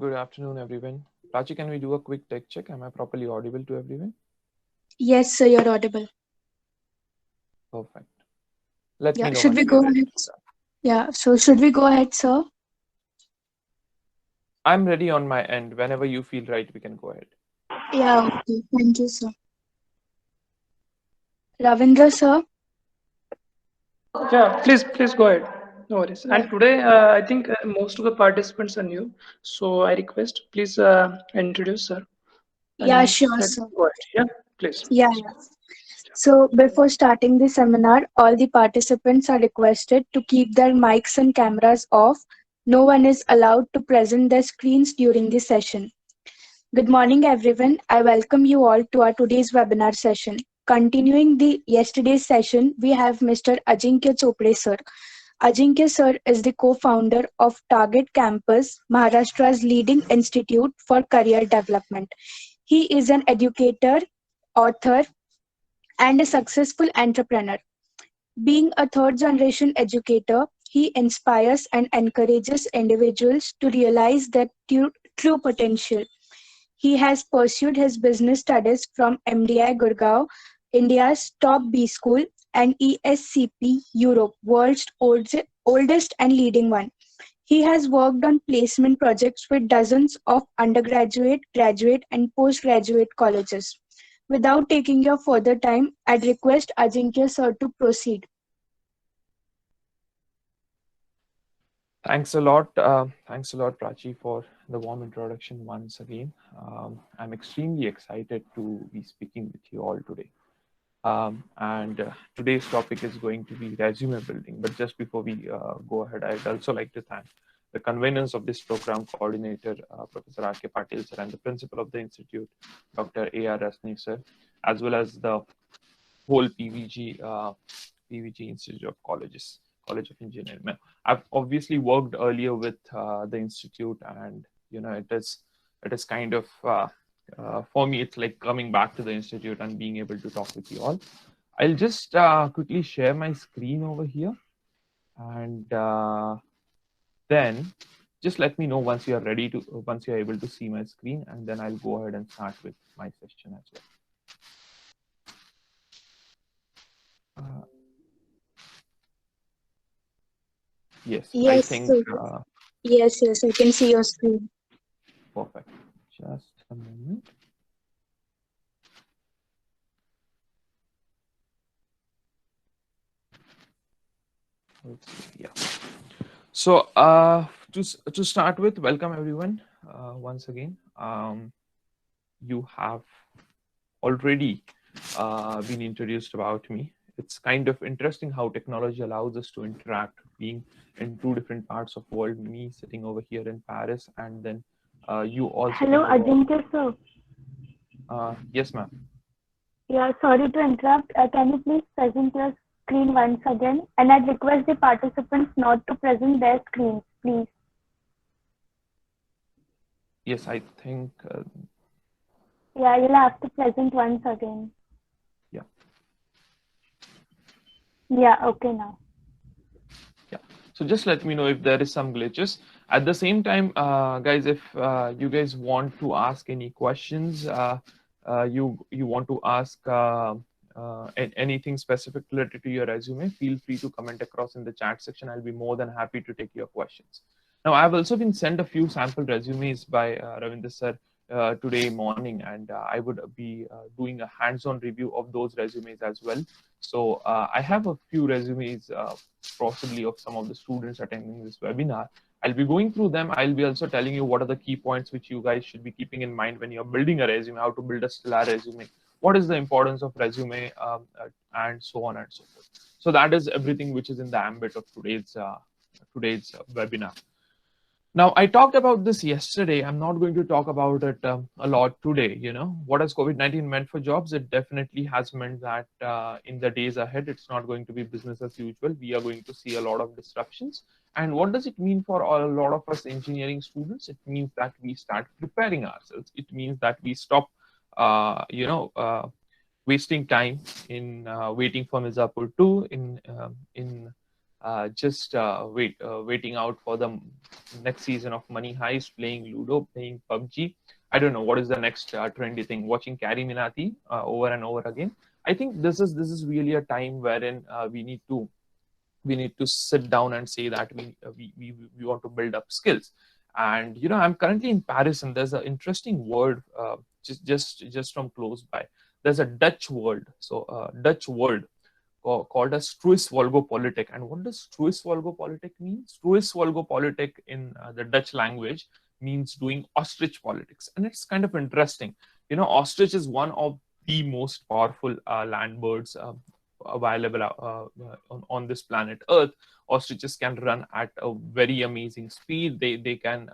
Good afternoon, everyone. Prachi, can we do a quick tech check? Am I properly audible to everyone? Yes, sir, you're audible. Perfect. Let me Yeah, know should once we we are go ready ahead? to start. Yeah, so should we go ahead, sir? I'm ready on my end. Whenever you feel right, we can go ahead. Yeah, okay. Thank you, sir. Ravindra, sir? Yeah, please go ahead. No worries. Yeah, And today, I think most of the participants are new, so I request please introduce sir yeah, and sure, let's sir. go ahead. Yeah, please. Yeah, yeah. So before starting the seminar, all the participants are requested to keep their mics and cameras off. No one is allowed to present their screens during the session. Good morning, everyone. I welcome you all to our today's webinar session. Continuing the yesterday's session, we have Mr. Ajinkya Chopre, sir. Ajinkya sir is the co-founder of Target Campus, Maharashtra's leading institute for career development. He is an educator, author, and a successful entrepreneur. Being a third generation educator, he inspires and encourages individuals to realize their true potential. He has pursued his business studies from MDI Gurgaon, India's top B school, and ESCP Europe, world's oldest and leading one. He has worked on placement projects with dozens of undergraduate, graduate, and postgraduate colleges. Without taking your further time, I'd request Ajinkya sir to proceed. Thanks a lot, Prachi, for the warm introduction once again. I'm extremely excited to be speaking with you all today. And today's topic is going to be resume building. But just before we go ahead, I'd also like to thank the conveners of this program, coordinator Professor R.K. Patil sir, and the principal of the institute, Dr. A.R. Rasni sir, as well as the whole PVG Institute of Colleges, College of Engineering. I've obviously worked earlier with the institute, and it is kind of for me, it's like coming back to the institute and being able to talk with you all. I'll just quickly share my screen over here, and then just let me know once you are ready to, once you are able to see my screen, and then I'll go ahead and start with my session as well. Yes, I Yes, think sir. Yes, I can see your screen. perfect. Just a moment. Let's see. Yeah. So, to start with, welcome everyone once again. You have already been introduced about me. It's kind of interesting how technology allows us to interact, being in two different parts of world. Me sitting over here in Paris, and then you all Hello, sitting over. Ajinkya sir. Yes, ma'am. Yeah, sorry to interrupt. Can you please present your screen once again? And I'd request the participants not to present their screens, please. Yes, I think. Yeah, you'll have to present once again. Yeah. Yeah, okay now. Yeah. So just let me know if there is some glitches. At the same time, guys, if you guys want to ask any questions, you want to ask anything specific related to your resume, feel free to comment across in the chat section. I'll be more than happy to take your questions. Now, I've also been sent a few sample resumes by Ravinder sir today morning, and I would be doing a hands-on review of those resumes as well. So I have a few resumes, possibly of some of the students attending this webinar. I'll be going through them. I'll be also telling you what are the key points which you guys should be keeping in mind when you're building a resume, how to build a stellar resume, what is the importance of resume, and so on and so forth. So that is everything which is in the ambit of today's webinar. Now, I talked about this yesterday. I'm not going to talk about it a lot today. What has COVID-19 meant for jobs? It definitely has meant that in the days ahead, it's not going to be business as usual. We are going to see a lot of disruptions. And what does it mean for a lot of us engineering students? It means that we start preparing ourselves. It means that we stop, wasting time in waiting for Mirzapur 2, in waiting out for the next season of Money Heist, playing Ludo, playing PUBG. I don't know what is the next trendy thing. Watching Carrie Minati over and over again. I think this is really a time wherein we need to sit down and say that we want to build up skills. And I'm currently in Paris, and there's an interesting word just from close by. There's a Dutch word, Dutch word called as Struisvolgopolitik. And what does Struisvolgopolitik mean? Struisvolgopolitik in the Dutch language means doing ostrich politics, and it's kind of interesting. Ostrich is one of the most powerful land birds available on this planet Earth. Ostriches can run at a very amazing speed. They can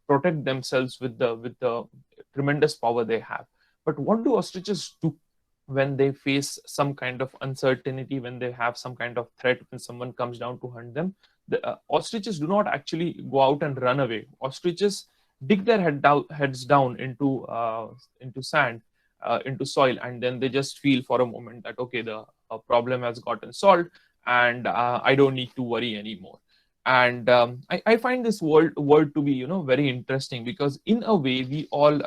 protect themselves with the tremendous power they have. But what do ostriches do when they face some kind of uncertainty, when they have some kind of threat, when someone comes down to hunt them? The ostriches do not actually go out and run away. Ostriches dig their heads down into sand, into soil, and then they just feel for a moment that, okay, the problem has gotten solved, and I don't need to worry anymore. And I find this word to be very interesting, because in a way we all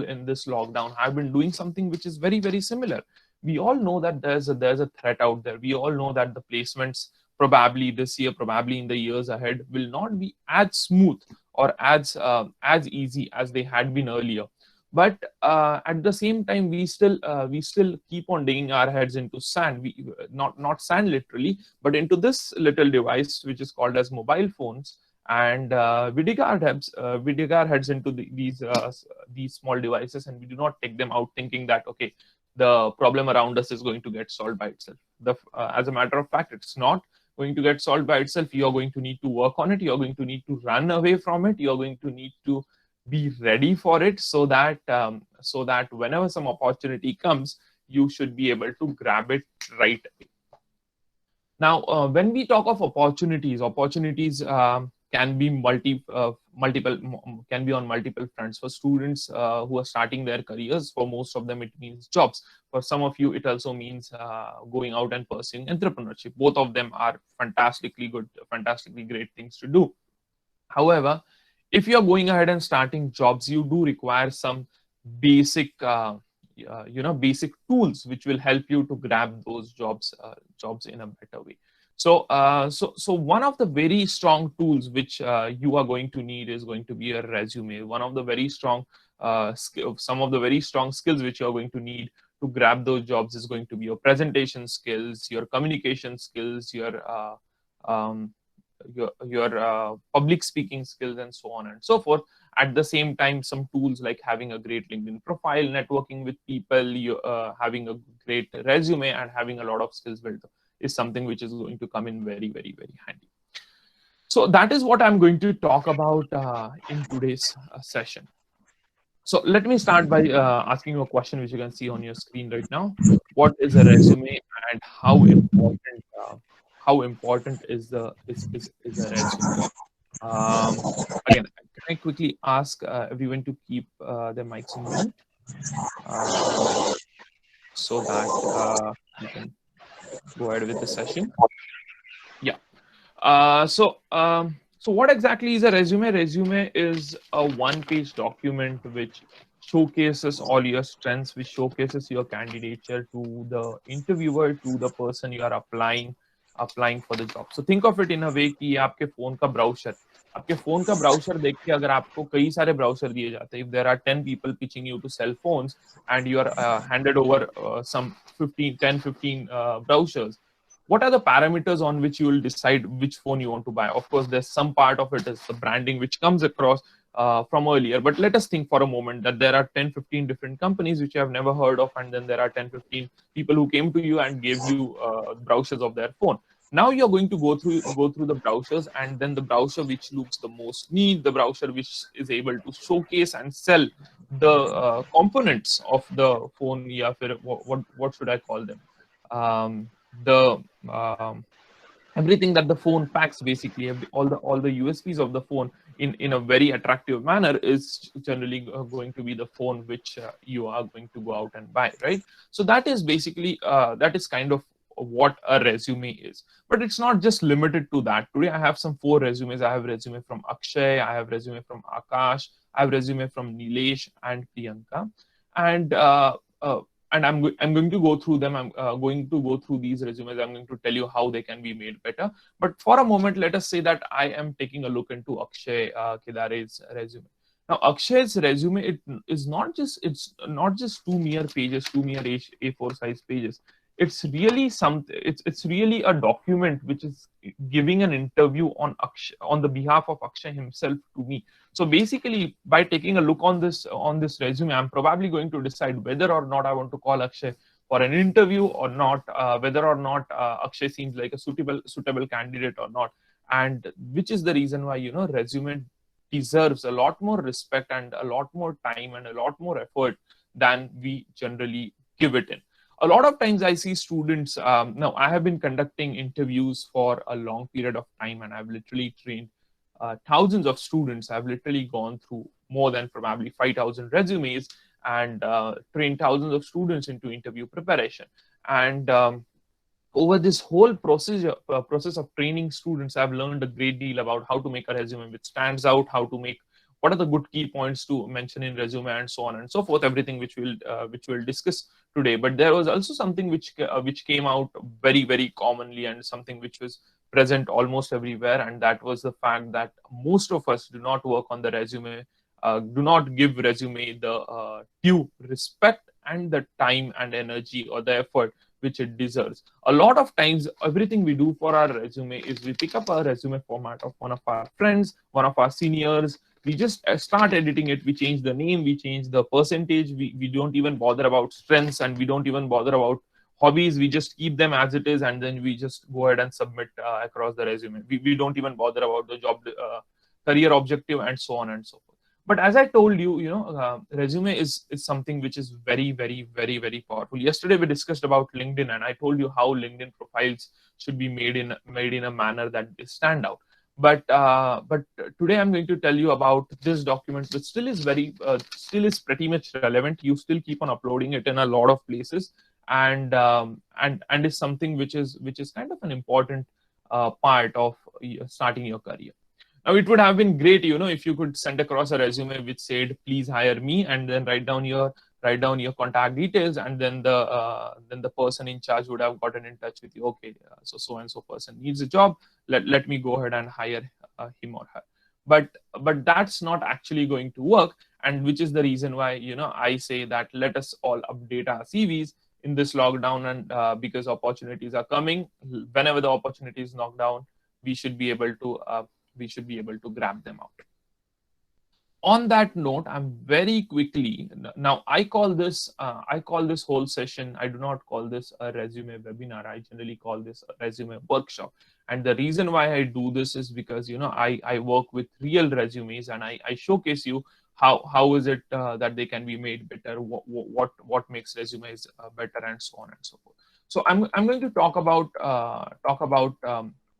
in this lockdown have been doing something which is very, very similar. We all know that there's a threat out there. We all know that the placements probably this year, probably in the years ahead, will not be as smooth or as easy as they had been earlier. But at the same time, we still keep on digging our heads into sand. We not sand literally, but into this little device which is called as mobile phones. And we dig our heads into these small devices, and we do not take them out thinking that, okay, the problem around us is going to get solved by itself. As a matter of fact, it's not going to get solved by itself. You're going to need to work on it. You're going to need to run away from it. You're going to need to be ready for it, so that whenever some opportunity comes, you should be able to grab it right away. Now, when we talk of opportunities can be can be on multiple fronts. For students who are starting their careers, for most of them it means jobs. For some of you, it also means going out and pursuing entrepreneurship. Both of them are fantastically good, fantastically great things to do. However, if you're going ahead and starting jobs, you do require some basic basic tools which will help you to grab those jobs in a better way. So one of the very strong tools which you are going to need is going to be a resume. One of the very strong some of the very strong skills which you are going to need to grab those jobs is going to be your presentation skills, your communication skills, your public speaking skills, and so on and so forth. At the same time, some tools like having a great LinkedIn profile, networking with people, having a great resume, and having a lot of skills built up is something which is going to come in very, very, very handy. So that is what I'm going to talk about in today's session. So let me start by asking you a question which you can see on your screen right now. What is a resume, and how important is a resume? Again, can I quickly ask everyone to keep their mics on mute so that we can go ahead with the session? Yeah. So what exactly is a resume? Resume is a one-page document which showcases all your strengths, which showcases your candidature to the interviewer, to the person you are applying for the job. So think of it in a way कि आपके phone का browser, आपके phone का browser देख के अगर आपको कई सारे ब्राउजर दिए जाते हैं, if there are 10 people pitching you to sell phones and you are handed over some 10-15 browsers, what are the parameters on which you will decide which phone you want to buy? Of course, there's some part of it is the branding which comes across from earlier, but let us think for a moment that there are 10-15 different companies which you have never heard of, and then there are 10-15 people who came to you and gave you browsers of their phone. Now you're going to go through the browsers, and then the browser which looks the most neat, the browser which is able to showcase and sell the components of the phone. Yeah, what should I call them? Everything that the phone packs, basically all the USPs of the phone in a very attractive manner is generally going to be the phone which you are going to go out and buy, right? So that is basically that is kind of what a resume is. But it's not just limited to that. Today I have some 4 resumes. I have resume from Akshay, I have resume from Akash, I have resume from Nilesh and Priyanka, and I'm going to go through them. I'm going to go through these resumes. I'm going to tell you how they can be made better. But for a moment, let us say that I am taking a look into Akshay Kedare's resume. Now, Akshay's resume, it's not just 2 mere pages, 2 mere A4 size pages. It's really something. It's really a document which is giving an interview on Akshay, on the behalf of Akshay himself to me. So basically, by taking a look on this resume, I'm probably going to decide whether or not I want to call Akshay for an interview or not, whether or not Akshay seems like a suitable candidate or not, and which is the reason why resume deserves a lot more respect and a lot more time and a lot more effort than we generally give it in. A lot of times I see students, now I have been conducting interviews for a long period of time, and I've literally trained thousands of students. I've literally gone through more than probably 5,000 resumes and trained thousands of students into interview preparation. And over this whole process of training students, I've learned a great deal about how to make a resume which stands out, what are the good key points to mention in resume, and so on and so forth, everything which we'll discuss today. But there was also something which came out very, very commonly, and something which was present almost everywhere, and that was the fact that most of us do not work on the resume, do not give resume the due respect and the time and energy or the effort which it deserves. A lot of times, everything we do for our resume is we pick up our resume format of one of our friends, one of our seniors. We just start editing it. We change the name, we change the percentage. We don't even bother about strengths, and we don't even bother about hobbies. We just keep them as it is, and then we just go ahead and submit across the resume. We don't even bother about the job career objective, and so on and so forth. But as I told you, resume is something which is very, very, very, very powerful. Yesterday we discussed about LinkedIn, and I told you how LinkedIn profiles should be made in a manner that they stand out. But today I'm going to tell you about this document, which still is pretty much relevant. You still keep on uploading it in a lot of places, and is something which is kind of an important part of starting your career. Now, it would have been great, if you could send across a resume which said, "Please hire me," and then write down your contact details, and then the person in charge would have gotten in touch with you. Okay, so and so person needs a job. Let me go ahead and hire him or her. But that's not actually going to work, and which is the reason why I say that let us all update our CVs in this lockdown, and because opportunities are coming. Whenever the opportunity is knocked down, we should be able to grab them out. On that note, I'm very quickly now. I call this whole session. I do not call this a resume webinar. I generally call this a resume workshop. And the reason why I do this is because I work with real resumes, and I showcase you how is it that they can be made better. What makes resumes better, and so on and so forth. So I'm going to talk about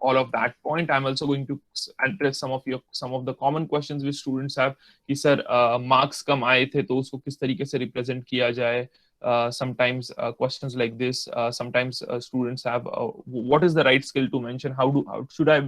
all of that point. I'm also going to address some of the common questions which students have. कि sir marks कम आए थे तो उसको किस तरीके से represent किया जाए. Sometimes questions like this. Sometimes students have what is the right skill to mention? How should I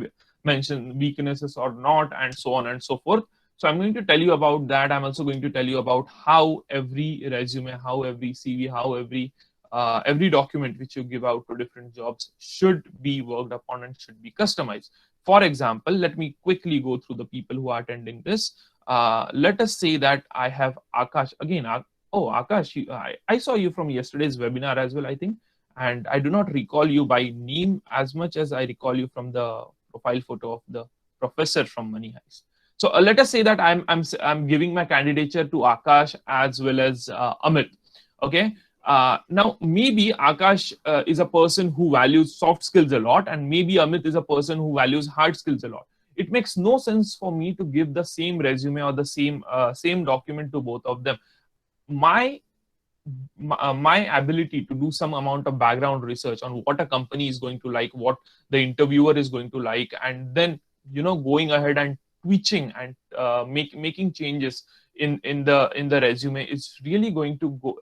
mention weaknesses or not, and so on and so forth. So I'm going to tell you about that. I'm also going to tell you about how every resume, how every CV, how every document which you give out to different jobs should be worked upon and should be customized. For example, let me quickly go through the people who are attending this. Let us say that I have Akash. Again, Akash, I saw you from yesterday's webinar as well, I think. And I do not recall you by name as much as I recall you from the profile photo of the professor from Money Heist. So let us say that I'm giving my candidature to Akash as well as Amit. Okay. Now, maybe Akash is a person who values soft skills a lot, and maybe Amit is a person who values hard skills a lot. It makes no sense for me to give the same resume or the same document to both of them. My ability to do some amount of background research on what a company is going to like, what the interviewer is going to like, and then going ahead and tweaking and making changes in the resume is really going to go.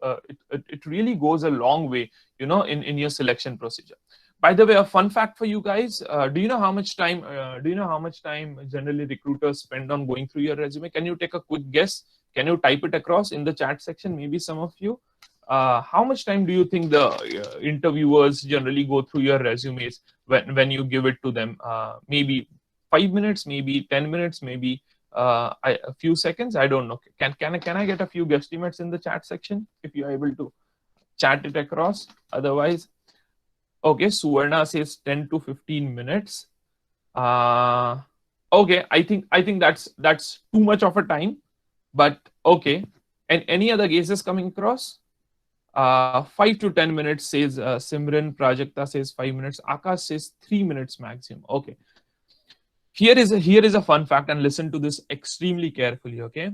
It really goes a long way, you know, in your selection procedure. By the way, a fun fact for you guys: do you know how much time? Do you know how much time generally recruiters spend on going through your resume? Can you take a quick guess? Can you type it across in the chat section? Maybe some of you. How much time do you think the interviewers generally go through your resumes when you give it to them? Maybe 5 minutes, maybe 10 minutes, maybe a few seconds. I don't know. Can I get a few guesstimates in the chat section if you're able to chat it across? Otherwise, okay, Suvarna says 10 to 15 minutes. Okay, I think that's too much of a time, but okay. And any other guesses coming across? 5 to 10 minutes says Simran. Prajakta says 5 minutes. Akash says 3 minutes maximum. Okay. Here is a fun fact, and listen to this extremely carefully. Okay.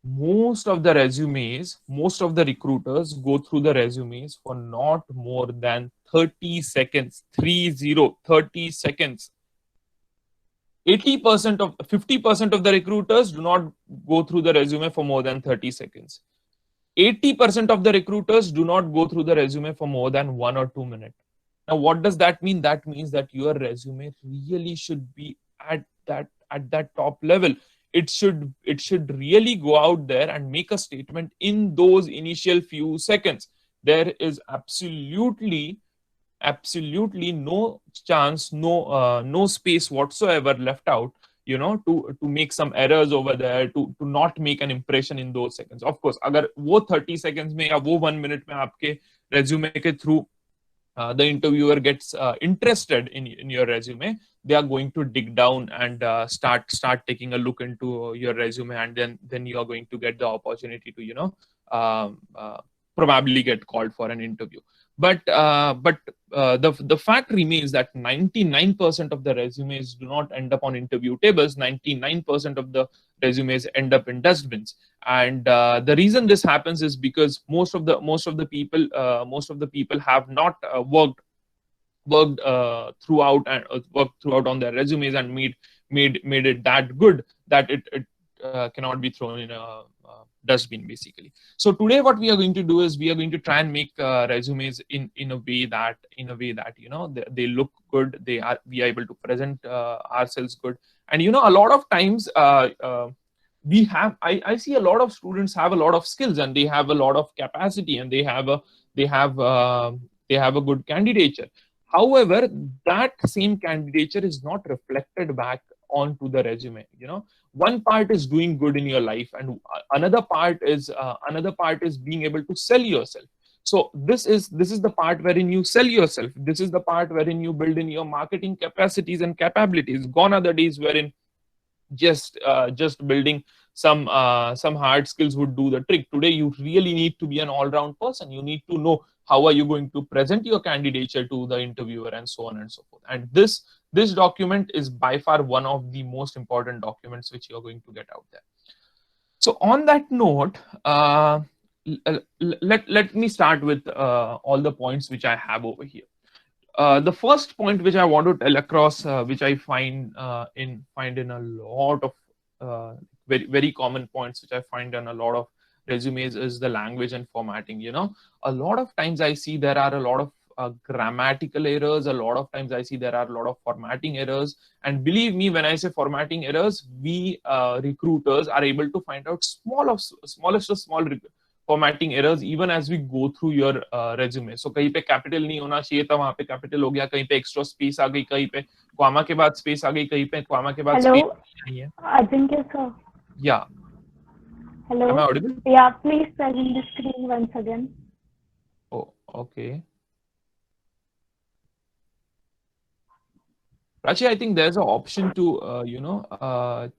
Most of the resumes, most of the recruiters go through the resumes for not more than 30 seconds. 30 seconds. 50% of the recruiters do not go through the resume for more than 30 seconds. 80% of the recruiters do not go through the resume for more than 1 or 2 minutes. Now, what does that mean? That means that your resume really should be at that top level. It should really go out there and make a statement in those initial few seconds. There is absolutely no chance, no space whatsoever left out, you know, to make some errors over there, to not make an impression in those seconds. Of course, agar wo 30 seconds mein ya wo 1 minute mein aapke resume ke through the interviewer gets interested in your resume, they are going to dig down and start taking a look into your resume, and then you are going to get the opportunity to, you know, probably get called for an interview. But the fact remains that 99% of the resumes do not end up on interview tables. 99% of the resumes end up in dustbins, and the reason this happens is because most of the people have not worked throughout on their resumes and made it that good that it cannot be thrown in a dustbin, basically. So today what we are going to do is we are going to try and make resumes in a way that you know, they look good, we are able to present ourselves good. And you know, a lot of times I see a lot of students have a lot of skills, and they have a lot of capacity, and they have a good candidature. However, that same candidature is not reflected back onto the resume. You know, one part is doing good in your life, and another part is being able to sell yourself. So this is the part wherein you sell yourself. This is the part wherein you build in your marketing capacities and capabilities. Gone are the days wherein just building some hard skills would do the trick. Today you really need to be an all-round person. You need to know how are you going to present your candidature to the interviewer, and so on and so forth. And this document is by far one of the most important documents which you're going to get out there. So on that note, let me start with all the points which I have over here. The first point which I want to tell across, which I find in a lot of very, very common points which I find in a lot of resumes, is the language and formatting. You know, a lot of times I see there are a lot of grammatical errors. A lot of times I see there are a lot of formatting errors. And believe me, when I say formatting errors, we recruiters are able to find out smallest of small formatting errors even as we go through your resume. So कहीं पे capital नहीं होना चाहिए था, वहाँ पे capital हो गया, कहीं पे extra space आ गई, कहीं पे comma के बाद space आ गई, कहीं पे comma के बाद Hello, space नहीं है. Ajinkya sir. Yeah. Hello. Am I audible? Yeah, please present the screen once again. Oh, okay. Prachi, I think there's an option to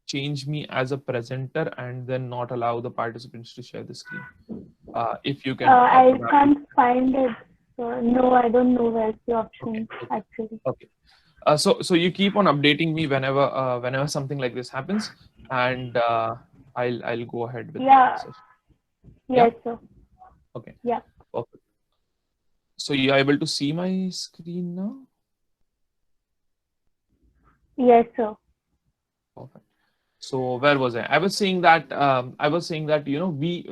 change me as a presenter and then not allow the participants to share the screen. If you can. I can't find it. No, I don't know where's the option actually. Okay. So you keep on updating me whenever something like this happens, and I'll go ahead with the session. Yes, sir. Okay. Yeah. Perfect. So you're able to see my screen now? Yes, sir. Perfect. So where was I? I was saying that you know we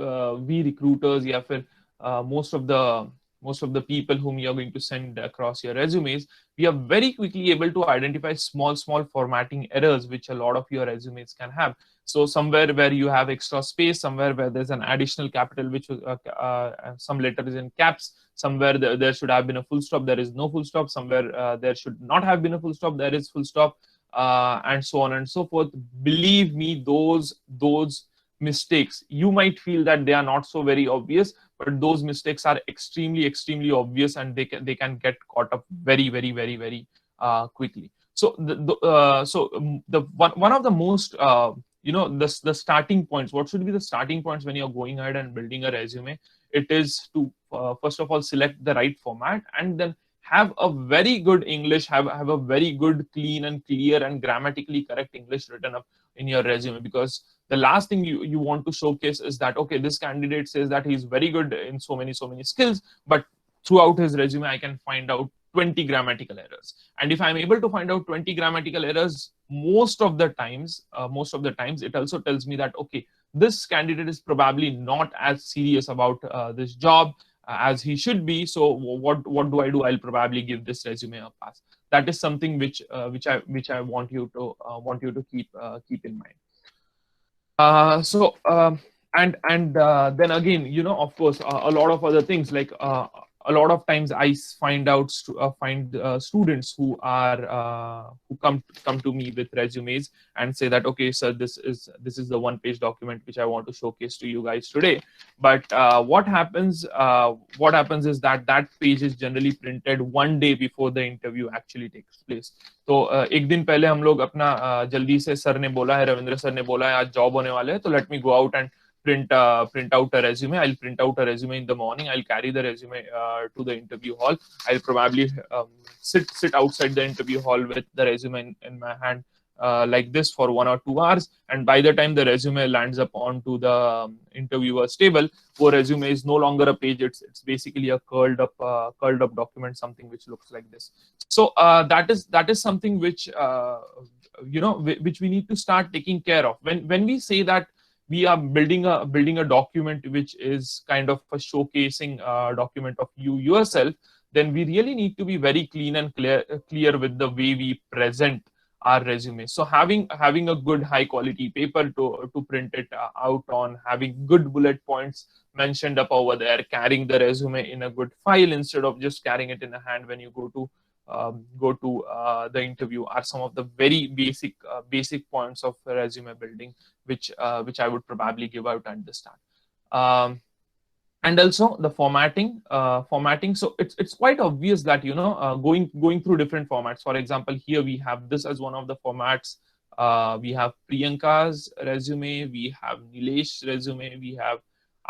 recruiters, yeah, for most of the people whom you are going to send across your resumes, we are very quickly able to identify small formatting errors which a lot of your resumes can have. So somewhere where you have extra space, somewhere where there's an additional capital, which some letter is in caps, somewhere there should have been a full stop, there is no full stop, somewhere there should not have been a full stop, there is full stop, and so on and so forth. Believe me, those mistakes, you might feel that they are not so very obvious, but those mistakes are extremely obvious, and they can get caught up very quickly. So the one of the most you know, the starting points, what should be the starting points when you're going ahead and building a resume? It is to first of all select the right format, and then have a very good English, have a very good, clean and clear and grammatically correct English written up in your resume. Because the last thing you want to showcase is that, okay, this candidate says that he's very good in so many skills, but throughout his resume I can find out 20 grammatical errors. And if I'm able to find out 20 grammatical errors, most of the times it also tells me that, okay, this candidate is probably not as serious about this job as he should be. So what do I do? I'll probably give this resume a pass. That is something which I want you to keep in mind. Then again, you know, of course, a lot of other things, like a lot of times I find students who come to me with resumes and say that, okay, sir, this is the one-page document which I want to showcase to you guys today. But what happens is that page is generally printed one day before the interview actually takes place. तो एक दिन पहले हम लोग अपना जल्दी से, sir ने बोला है, रविंद्र सर ने बोला है आज जॉब होने वाले हैं, तो let me go out and print out a resume. I'll print out a resume in the morning. I'll carry the resume to the interview hall. I'll probably sit outside the interview hall with the resume in my hand like this for 1 or 2 hours. And by the time the resume lands up onto the interviewer's table, the resume is no longer a page. It's basically a curled up document, something which looks like this. So that is something which you know, which we need to start taking care of when we say that we are building a document which is kind of a showcasing document of you yourself. Then we really need to be very clean and clear with the way we present our resume. So having a good high quality paper to print it out on, having good bullet points mentioned up over there, carrying the resume in a good file instead of just carrying it in a hand when you go to the interview, are some of the very basic points of resume building which I would probably give out at the start. And also the formatting. So it's quite obvious that, you know, going through different formats. For example, here we have this as one of the formats. We have Priyanka's resume, we have Nilesh's resume, we have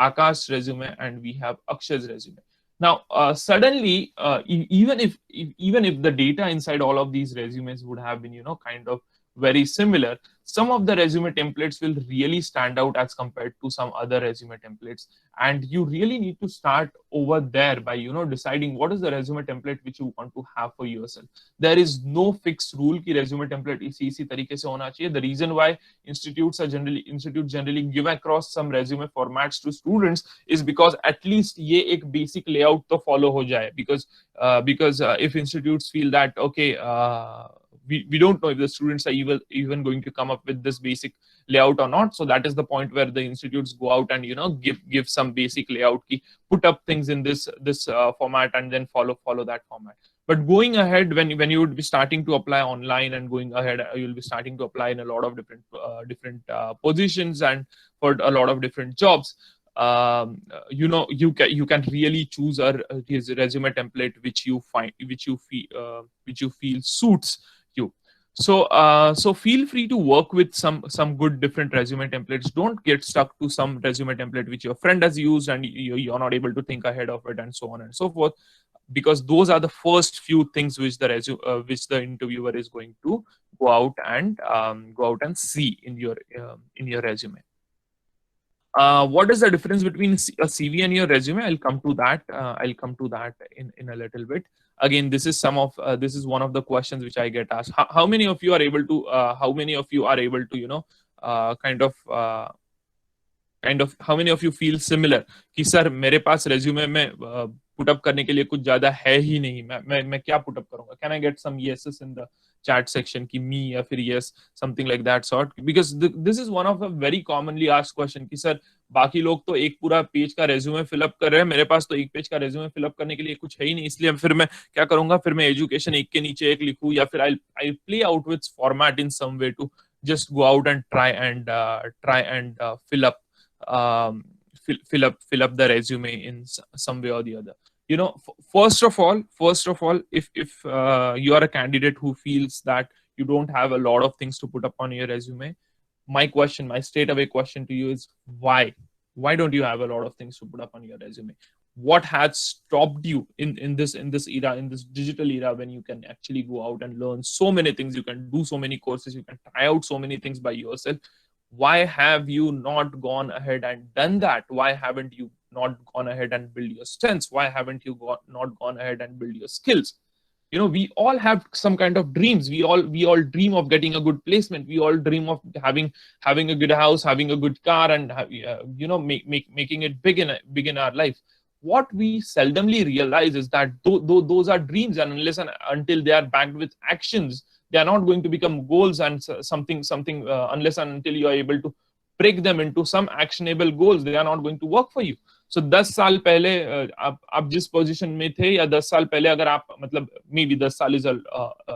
Akash's resume, and we have Akshay's resume. Now, suddenly, even if the data inside all of these resumes would have been, you know, kind of very similar, some of the resume templates will really stand out as compared to some other resume templates. And you really need to start over there by, you know, deciding what is the resume template which you want to have for yourself. There is no fixed rule ki resume template isi tarike se hona chahiye. The reason why institutes generally give across some resume formats to students is because at least ye ek basic layout to follow ho jaye. Because if institutes feel that, okay, we don't know if the students are even going to come up with this basic layout or not. So that is the point where the institutes go out and, you know, give some basic layout key, put up things in this format, and then follow that format. But going ahead, when you would be starting to apply online, and going ahead, you'll be starting to apply in a lot of different positions and for a lot of different jobs. You know, you can really choose his resume template which you feel suits you. So feel free to work with some good different resume templates. Don't get stuck to some resume template which your friend has used and you're not able to think ahead of it, and so on and so forth, because those are the first few things which the interviewer is going to go out and see in your resume. What is the difference between a CV and your resume? I'll come to that in a little bit. Again, this is one of the questions which I get asked. How many of you are able to you know, kind of how many of you feel similar कि sir मेरे पास resume में put up करने के लिए कुछ ज्यादा है ही नहीं, मैं क्या put up करूंगा? Can I get some yeses in the chat section कि me या फिर yes, something like that sort? Because this is one of a very commonly asked question कि सर बाकी लोग तो एक पूरा पेज का रेज्यूमे फिलअप कर रहे हैं, मेरे पास तो एक पेज का रेज्यूमे फिलअप करने के लिए कुछ है ही नहीं, इसलिए फिर मैं क्या करूंगा? फिर मैं एजुकेशन एक के नीचे एक लिखूं या फिर I play out with format in some way to just go out and try and fill up the resume in some way or the other. You know, first of all, if you are a candidate who feels that you don't have a lot of things to put up on your resume, my straight away question to you is why don't you have a lot of things to put up on your resume? What has stopped you in this era, in this digital era, when you can actually go out and learn so many things, you can do so many courses, you can try out so many things by yourself? Why have you not gone ahead and done that? Why haven't you not gone ahead and build your strengths? Why haven't you not gone ahead and build your skills? You know, we all have some kind of dreams. We all dream of getting a good placement. We all dream of having a good house, having a good car, and making it big in our life. What we seldomly realize is that those are dreams, and unless and until they are backed with actions, they are not going to become goals and something unless and until you are able to break them into some actionable goals, they are not going to work for you. So 10 साल पहले आप जिस position में थे, या 10 साल पहले अगर आप मतलब maybe 10 साल is a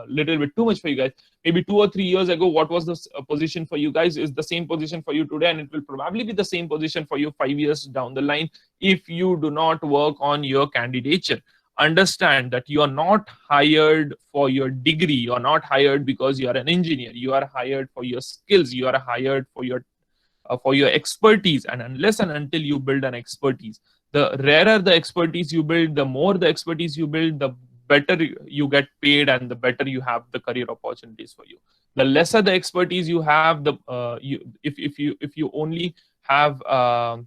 little bit too much for you guys, maybe 2 or 3 years ago what was the position for you guys is the same position for you today, and it will probably be the same position for you 5 years down the line if you do not work on your candidature. Understand that you are not hired for your degree, you are not hired because you are an engineer, you are hired for your skills, you are hired for your expertise. And unless and until you build an expertise, the rarer the expertise you build, the more the expertise you build, the better you get paid and the better you have the career opportunities for you. The lesser the expertise you have, if you only have a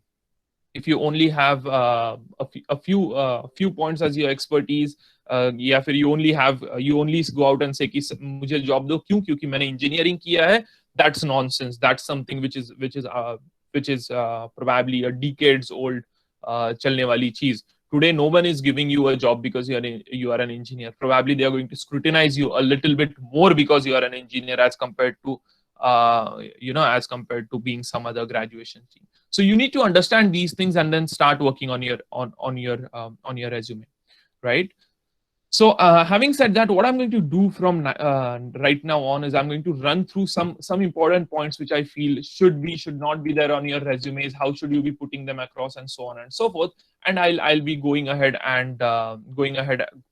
few points as your expertise, या फिर you only go out and say कि मुझे job दो, क्यों? क्योंकि मैंने engineering किया है. That's nonsense. That's something which is probably a decades old chalne wali cheez. Today no one is giving you a job because you are an engineer. Probably they are going to scrutinize you a little bit more because you are an engineer as compared to being some other graduation thing. So you need to understand these things and then start working on your resume, right? So having said that, what I'm going to do from right now on is I'm going to run through some important points which I feel should not be there on your resumes. How should you be putting them across, and so on and so forth. And I'll be going ahead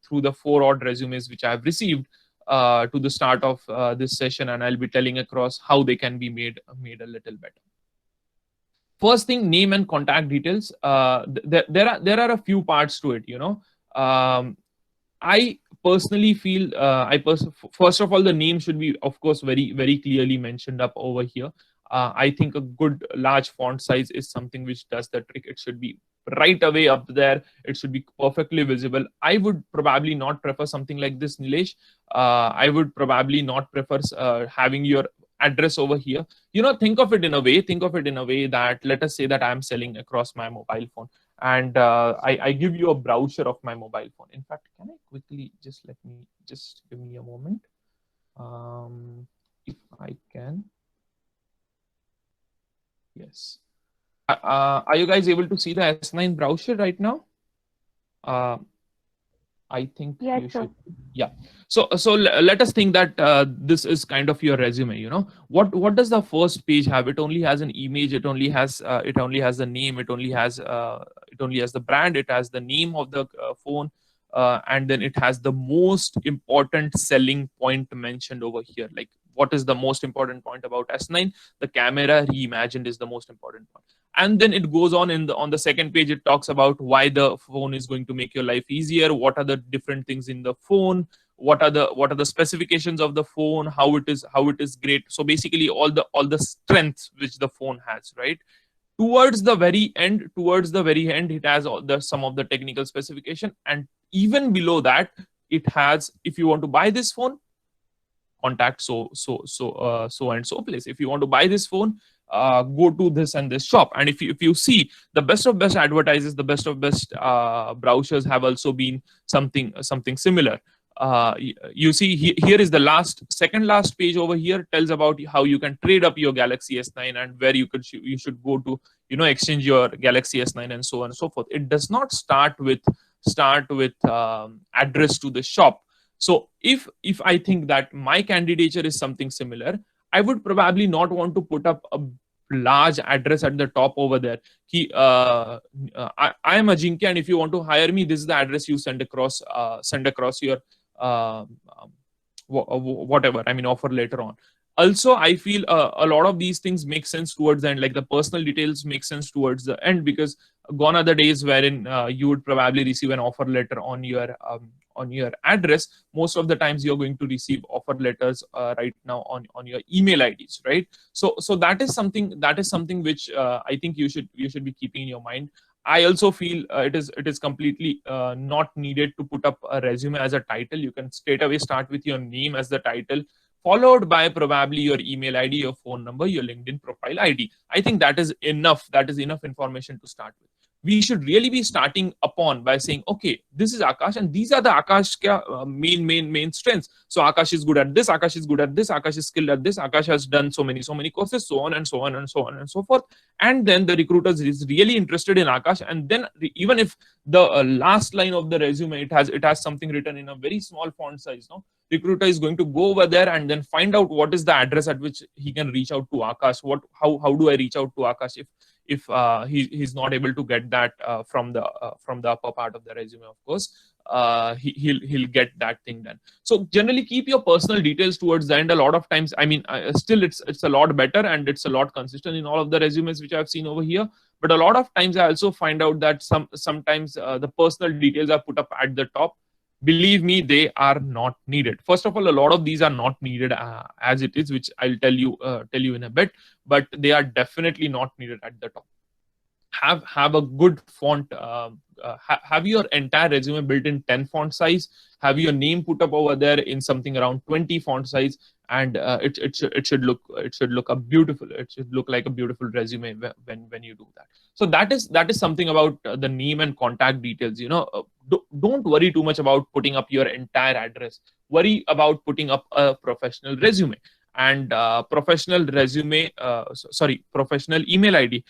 through the 4 odd resumes which I have received to the start of this session, and I'll be telling across how they can be made a little better. First thing, name and contact details. There are a few parts to it, you know. I personally feel, first of all, the name should be, of course, very, very clearly mentioned up over here. I think a good large font size is something which does the trick. It should be right away up there. It should be perfectly visible. I would probably not prefer something like this, Nilesh. I would probably not prefer having your address over here. You know, think of it in a way that, let us say that I'm selling across my mobile phone, and I give you a brochure of my mobile phone. In fact, can I quickly just give me a moment, if I can. Yes. Are you guys able to see the S9 brochure right now? I think yes, you sir. should. Yeah. So let us think that this is kind of your resume. You know, what does the first page have? It only has an image. It only has the name. It only has the brand. It has the name of the phone, and then it has the most important selling point mentioned over here. Like, what is the most important point about S9? The camera reimagined is the most important point. And then it goes on on the second page. It talks about why the phone is going to make your life easier. What are the different things in the phone? What are the specifications of the phone? How it is great. So basically, all the strengths which the phone has, right? Towards the very end, it has some of the technical specification, and even below that, it has, if you want to buy this phone, contact so and so place. If you want to buy this phone, go to this and this shop. And if you see, the best of best advertisers, the best of best browsers have also been something similar. You see, here is the second last page over here, tells about how you can trade up your Galaxy S9 and where you should go to, exchange your Galaxy S9 and so on and so forth. It does not start with address to the shop. So if I think that my candidature is something similar, I would probably not want to put up a large address at the top over there. I am Ajinkya, and if you want to hire me, this is the address you send across your whatever, offer later on. Also, I feel a lot of these things make sense towards the end, like the personal details make sense towards the end, because gone are the days wherein you would probably receive an offer letter on your address. Most of the times you're going to receive offer letters right now on your email IDs, right? So that is something which I think you should be keeping in your mind. I also feel it is completely not needed to put up a resume as a title. You can straight away start with your name as the title, followed by probably your email ID, your phone number, your LinkedIn profile ID. I think that is enough. That is enough information to start with. We should really be starting upon by saying, okay, this is Akash, and these are the Akash main strengths. So Akash is good at this, Akash is good at this, Akash is skilled at this, Akash has done so many courses, so on and so on and so on and so forth. And then the recruiters is really interested in Akash, and then even if the last line of the resume it has something written in a very small font size, no, recruiter is going to go over there and then find out what is the address at which he can reach out to Akash. How do I reach out to Akash if he's not able to get that from the upper part of the resume? Of course, he'll get that thing done. So generally keep your personal details towards the end. A lot of times, still it's a lot better and it's a lot consistent in all of the resumes which I've seen over here. But a lot of times I also find out that sometimes the personal details are put up at the top. Believe me, they are not needed. First of all, a lot of these are not needed as it is, which I'll tell you in a bit, but they are definitely not needed at the top. Have a good font. Have your entire resume built in 10 font size. Have your name put up over there in something around 20 font size, and it should look beautiful. It should look like a beautiful resume when you do that. So that is something about the name and contact details. Don't worry too much about putting up your entire address. Worry about putting up a professional resume. And professional email ID.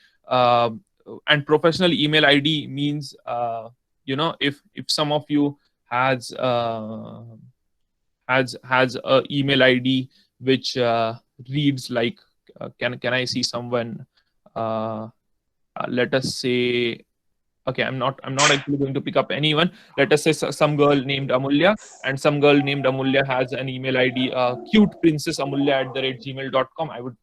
And professional email ID means, if some of you has a email ID which reads like, can I see someone? Let us say, okay, I'm not actually going to pick up anyone. Let us say some girl named Amulya, and some girl named Amulya has an email ID, cuteprincessamulya@gmail.com. I would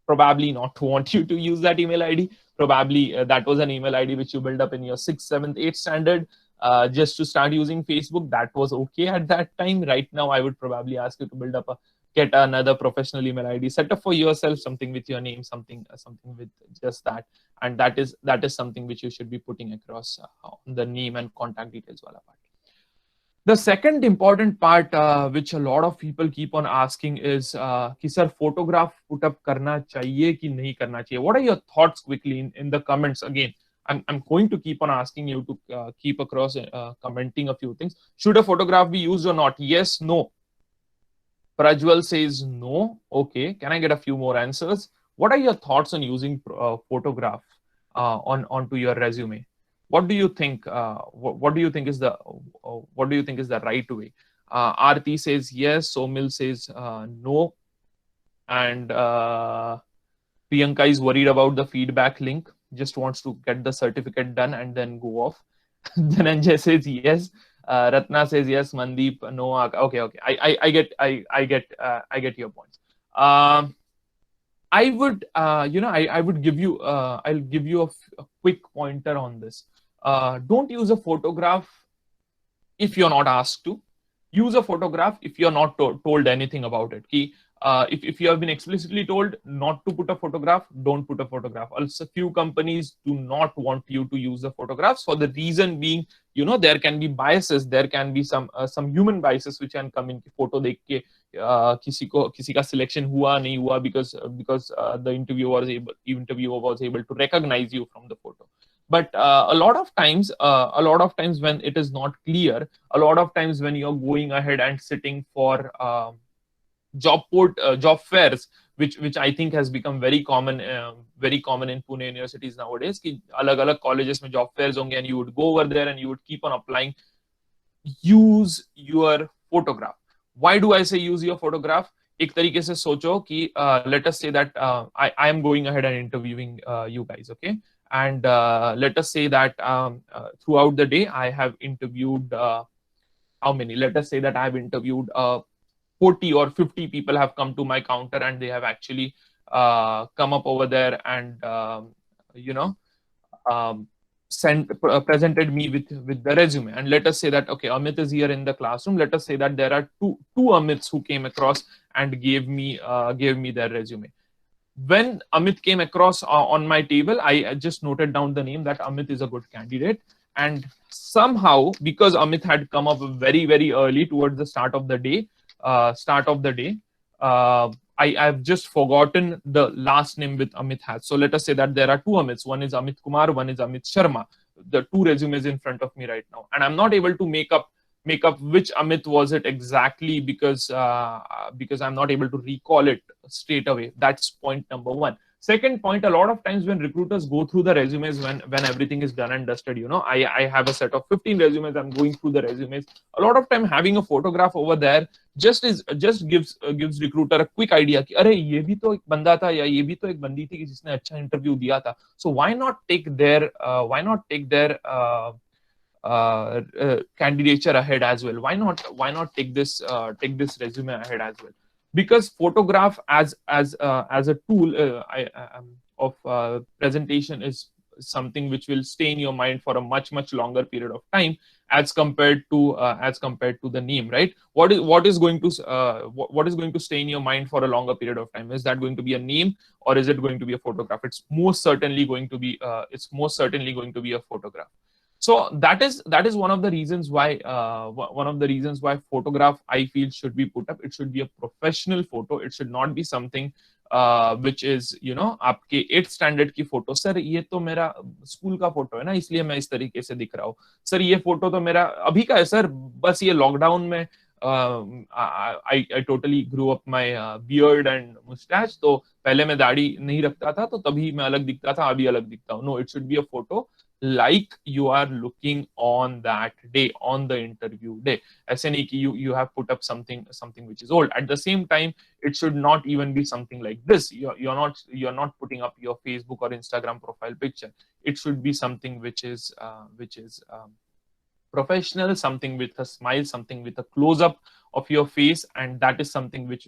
probably not want you to use that email ID. Probably that was an email ID which you built up in your 6th, 7th, 8th standard just to start using Facebook. That was okay at that time. Right now, I would probably ask you to get another professional email ID, set up for yourself, something with your name, something with just that. And that is something which you should be putting across on the name and contact details wala part. The second important part which a lot of people keep on asking is कि sir, photograph put up करना चाहिए कि नहीं करना चाहिए? What are your thoughts quickly in the comments? Again, I'm going to keep on asking you to keep across commenting a few things. Should a photograph be used or not? Yes, no. Prajwal says no. Okay, can I get a few more answers? What are your thoughts on using photograph onto your resume? What do you think? What do you think is the right way? Aarti says yes. Somil says no, and Priyanka is worried about the feedback link. Just wants to get the certificate done and then go off. Dhananjay says yes. Ratna says yes. Mandeep no. Okay. I get your points. I would give you I'll give you a quick pointer on this. Don't use a photograph if you're not asked to. Use a photograph if you're not told anything about it. if you have been explicitly told not to put a photograph, don't put a photograph. Also, few companies do not want you to use the photographs for the reason being, there can be biases, there can be some human biases which can come in. Photo देख के किसी का selection हुआ नहीं हुआ because the interviewer was able to recognize you from the photo. But a lot of times when it is not clear, a lot of times when you're going ahead and sitting for job fairs, which I think has become very common in Pune universities nowadays, कि अलग-अलग colleges में job fairs होंगे and you would go over there and you would keep on applying. Use your photograph. Why do I say use your photograph? एक तरीके से सोचो कि let us say that I am going ahead and interviewing you guys, okay? And let us say that throughout the day I have interviewed how many? Let us say that I have interviewed 40 or 50 people have come to my counter and they have actually come up over there and presented me with the resume. And let us say that, okay, Amit is here in the classroom. Let us say that there are two Amits who came across and gave me their resume. When Amit came across on my table, I just noted down the name that Amit is a good candidate. And somehow, because Amit had come up very, very early towards the start of the day, I've just forgotten the last name with Amit has. So let us say that there are two Amits. One is Amit Kumar, one is Amit Sharma. The two resumes in front of me right now. And I'm not able to make up which Amit was it exactly because I'm not able to recall it straight away. That's point number one. Second point, a lot of times when recruiters go through the resumes, when everything is done and dusted, I have a set of 15 resumes, I'm going through the resumes. A lot of time having a photograph over there just gives recruiter a quick idea कि अरे ये भी तो एक बंदा था या ये भी तो एक बंदी थी जिसने अच्छा इंटरव्यू दिया था. So why not take their candidature ahead as well? Why not take this resume ahead as well? Because photograph as a tool of presentation is something which will stay in your mind for a much longer period of time as compared to the name, right? What is going to stay in your mind for a longer period of time? Is that going to be a name or is it going to be a photograph? It's most certainly going to be a photograph. So that is one of the reasons why photograph I feel should be put up. It should be a professional photo. It should not be something which is आपके 8th standard की photo. Sir ये तो मेरा school का photo है ना, इसलिए मैं इस तरीके से दिख रहा हूँ. सर ये फोटो तो मेरा अभी का है सर, बस ये लॉकडाउन में I totally grew up my beard and mustache. तो पहले मैं दाढ़ी नहीं रखता था तो तभी मैं अलग दिखता था, अभी अलग दिखता हूँ. No, it should be a photo like you are looking on that day, on the interview day. ऐसे नहीं कि you have put up something which is old. At the same time, it should not even be something like this. You're not putting up your Facebook or Instagram profile picture. It should be something which is professional, something with a smile, something with a close-up of your face, and that is something which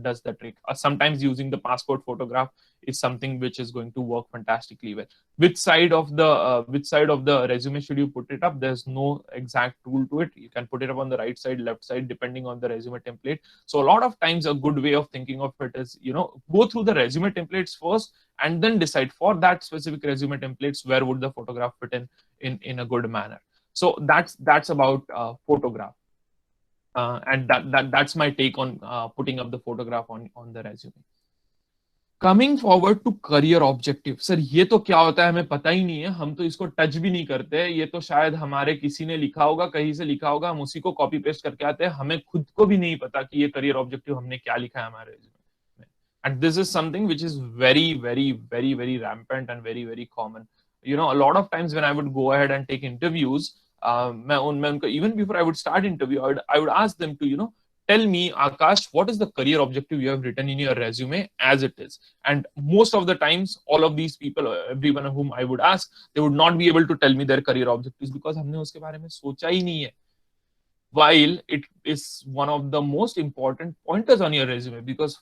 does the trick. Sometimes using the passport photograph is something which is going to work fantastically well. Which side of the resume should you put it up? There's no exact rule to it. You can put it up on the right side, left side, depending on the resume template. So a lot of times a good way of thinking of it is, go through the resume templates first and then decide for that specific resume templates where would the photograph fit in a good manner. So that's about photograph. And that's my take on putting up the photograph on the resume. Coming forward to career objective. Sir ये तो क्या होता है हमें पता ही नहीं है, हम तो इसको टच भी नहीं करते. ये तो शायद हमारे किसी ने लिखा होगा, कहीं से लिखा होगा, हम उसी को कॉपी पेस्ट करके आते हैं. हमें खुद को भी नहीं पता कि ये career objective हमने क्या लिखा है हमारे resume में. And this is something which is very, very, very, very rampant and very, very common. A lot of times when I would go ahead and take interviews, even before I would start interview, I would ask them to, tell me, Akash, what is the career objective you have written in your resume as it is? And most of the times, all of these people, everyone whom I would ask, they would not be able to tell me their career objectives because हमने उसके बारे में सोचा ही नहीं है. While it is one of the most important pointers on your resume, because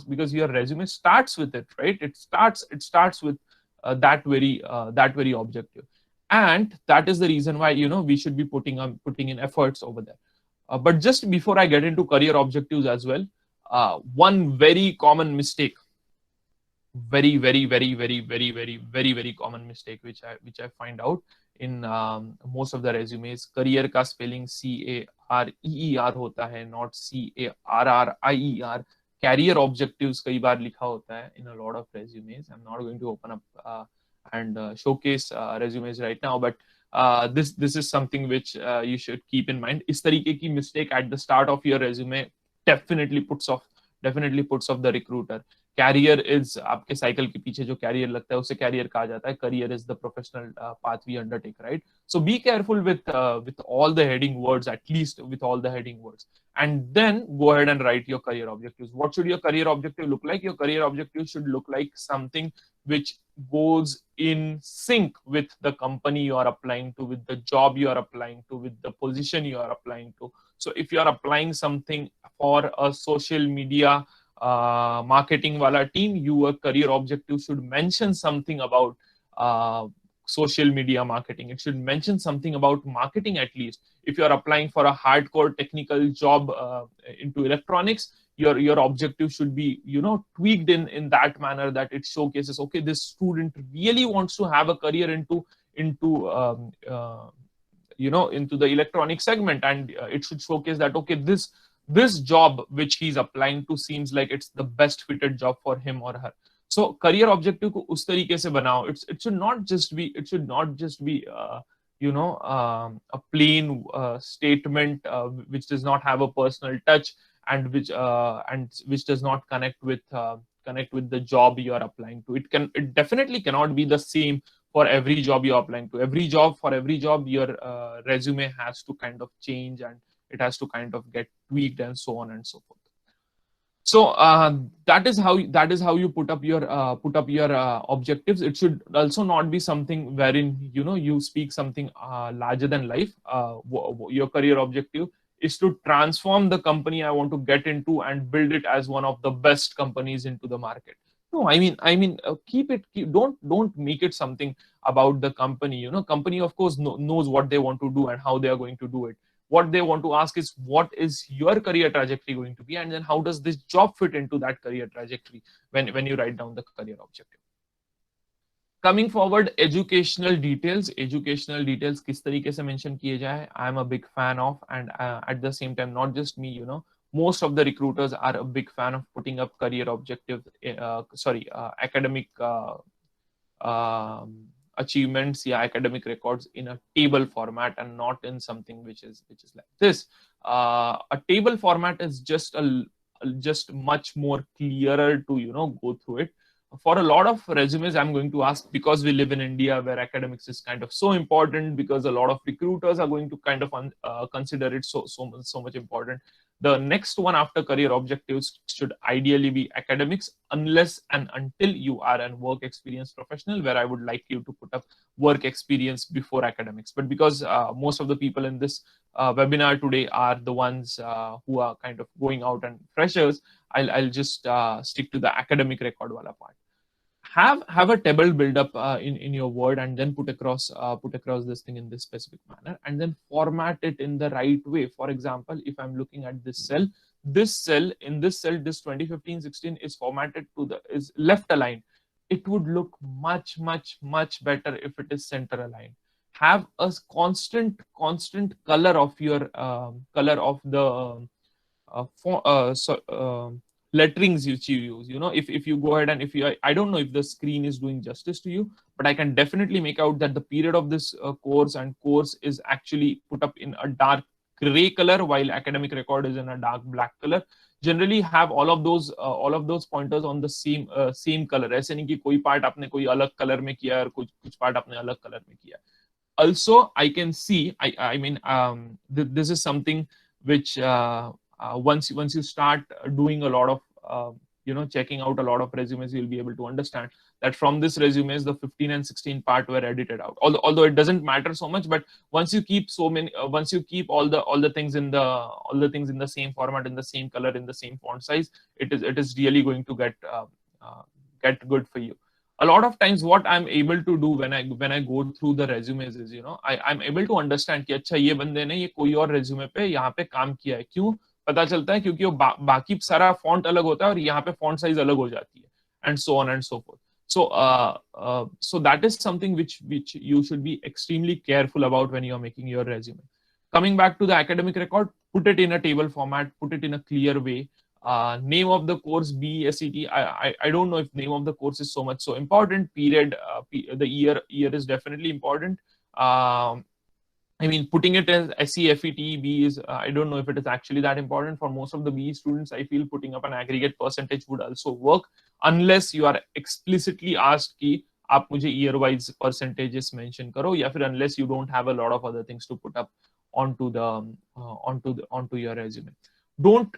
because your resume starts with it, right? It starts with that very objective. And that is the reason why, we should be putting in efforts over there. But just before I get into career objectives as well, one very common mistake, very common mistake which I find out in most of the resumes. Career का spelling CAREER होता है, not CARRIER. Career objectives कई बार लिखा होता है in a lot of resumes. I'm not going to open up and showcase resumes right now, but this is something which you should keep in mind. इस तरीके की mistake at the start of your resume definitely puts off the recruiter. Career is आपके cycle के पीछे जो career लगता है उसे कैरियर कहा जाता है. Career is the professional path we undertake, right? So be careful with all the heading words, at least with all the heading words, and then go ahead and write your career objectives. What should your career objective look like? Your career objective should look like something which goes in sync with the company you are applying to, with the job you are applying to, with the position you are applying to. So if you are applying something for a social media marketing wala team, your career objective should mention something about social media marketing. It should mention something about marketing at least. If you are applying for a hardcore technical job into electronics, your objective should be, tweaked in that manner that it showcases, okay, this student really wants to have a career into the electronic segment, and it should showcase that, okay, this job which he's applying to seems like it's the best fitted job for him or her. So career objective को उस तरीके से बनाओ. It should not just be a plain statement which does not have a personal touch and which does not connect with the job you are applying to. It definitely cannot be the same for every job you are applying to. For every job your resume has to kind of change, and it has to kind of get tweaked and so on and so forth. So that is how you put up your objectives. It should also not be something wherein you speak something larger than life. Your career objective is to transform the company I want to get into and build it as one of the best companies into the market. No, I mean, don't make it something about the company. Company of course knows what they want to do and how they are going to do it. What they want to ask is, what is your career trajectory going to be, and then how does this job fit into that career trajectory when you write down the career objective. Coming forward, educational details किस तरीके से mention किए जाए, I am a big fan of, and at the same time, not just me, most of the recruiters are a big fan of putting up career objectives, academic achievements, academic records in a table format and not in something which is like this. A table format is just much more clearer to go through it. For a lot of resumes, I'm going to ask, because we live in India where academics is kind of so important, because a lot of recruiters are going to kind of consider it so much important. The next one after career objectives should ideally be academics, unless and until you are a work experience professional, where I would like you to put up work experience before academics. But because most of the people in this webinar today are the ones who are kind of going out and freshers, I'll just stick to the academic record wala part. Have a table build up in your Word, and then put across this thing in this specific manner, and then format it in the right way. For example, if I'm looking at this cell, this 2015-16 is formatted is left aligned. It would look much better if it is center aligned. Have a constant color of your letterings which you use. If you go ahead and I don't know if the screen is doing justice to you, but I can definitely make out that the period of this course is actually put up in a dark gray color, while academic record is in a dark black color. Generally have all of those pointers on the same color. ऐसे नहीं कि कोई part आपने कोई अलग color में किया और कुछ part आपने अलग color में किया. Also, I can see, this is something which once you start doing a lot of checking out a lot of resumes, you'll be able to understand that from this resumes the 15 and 16 part were edited out. Although it doesn't matter so much, but once you keep all the things in the same format, in the same color, in the same font size, it is really going to get good for you. A lot of times what I'm able to do when I go through the resumes is I'm able to understand कि अच्छा ये बंदे ने ये कोई और resume पे यहाँ पे काम किया है. क्यों? पता चलता है क्योंकि वो बाकी सारा फॉन्ट अलग होता है और यहाँ पे फॉन्ट साइज अलग हो जाती है, and so on and so fourth. So that is something which you should be extremely careful about when you are making your resume. Coming back to the academic record, put it in a table format, put it in a clear way. Name of the course, BSET. I don't know if name of the course is so much so important. Period. The year is definitely important. I mean, putting it as SEFET, B is, I don't know if it is actually that important. For most of the BE students, I feel putting up an aggregate percentage would also work, unless you are explicitly asked कि आप मुझे year wise percentages mention करो, या फिर unless you don't have a lot of other things to put up onto your resume. Don't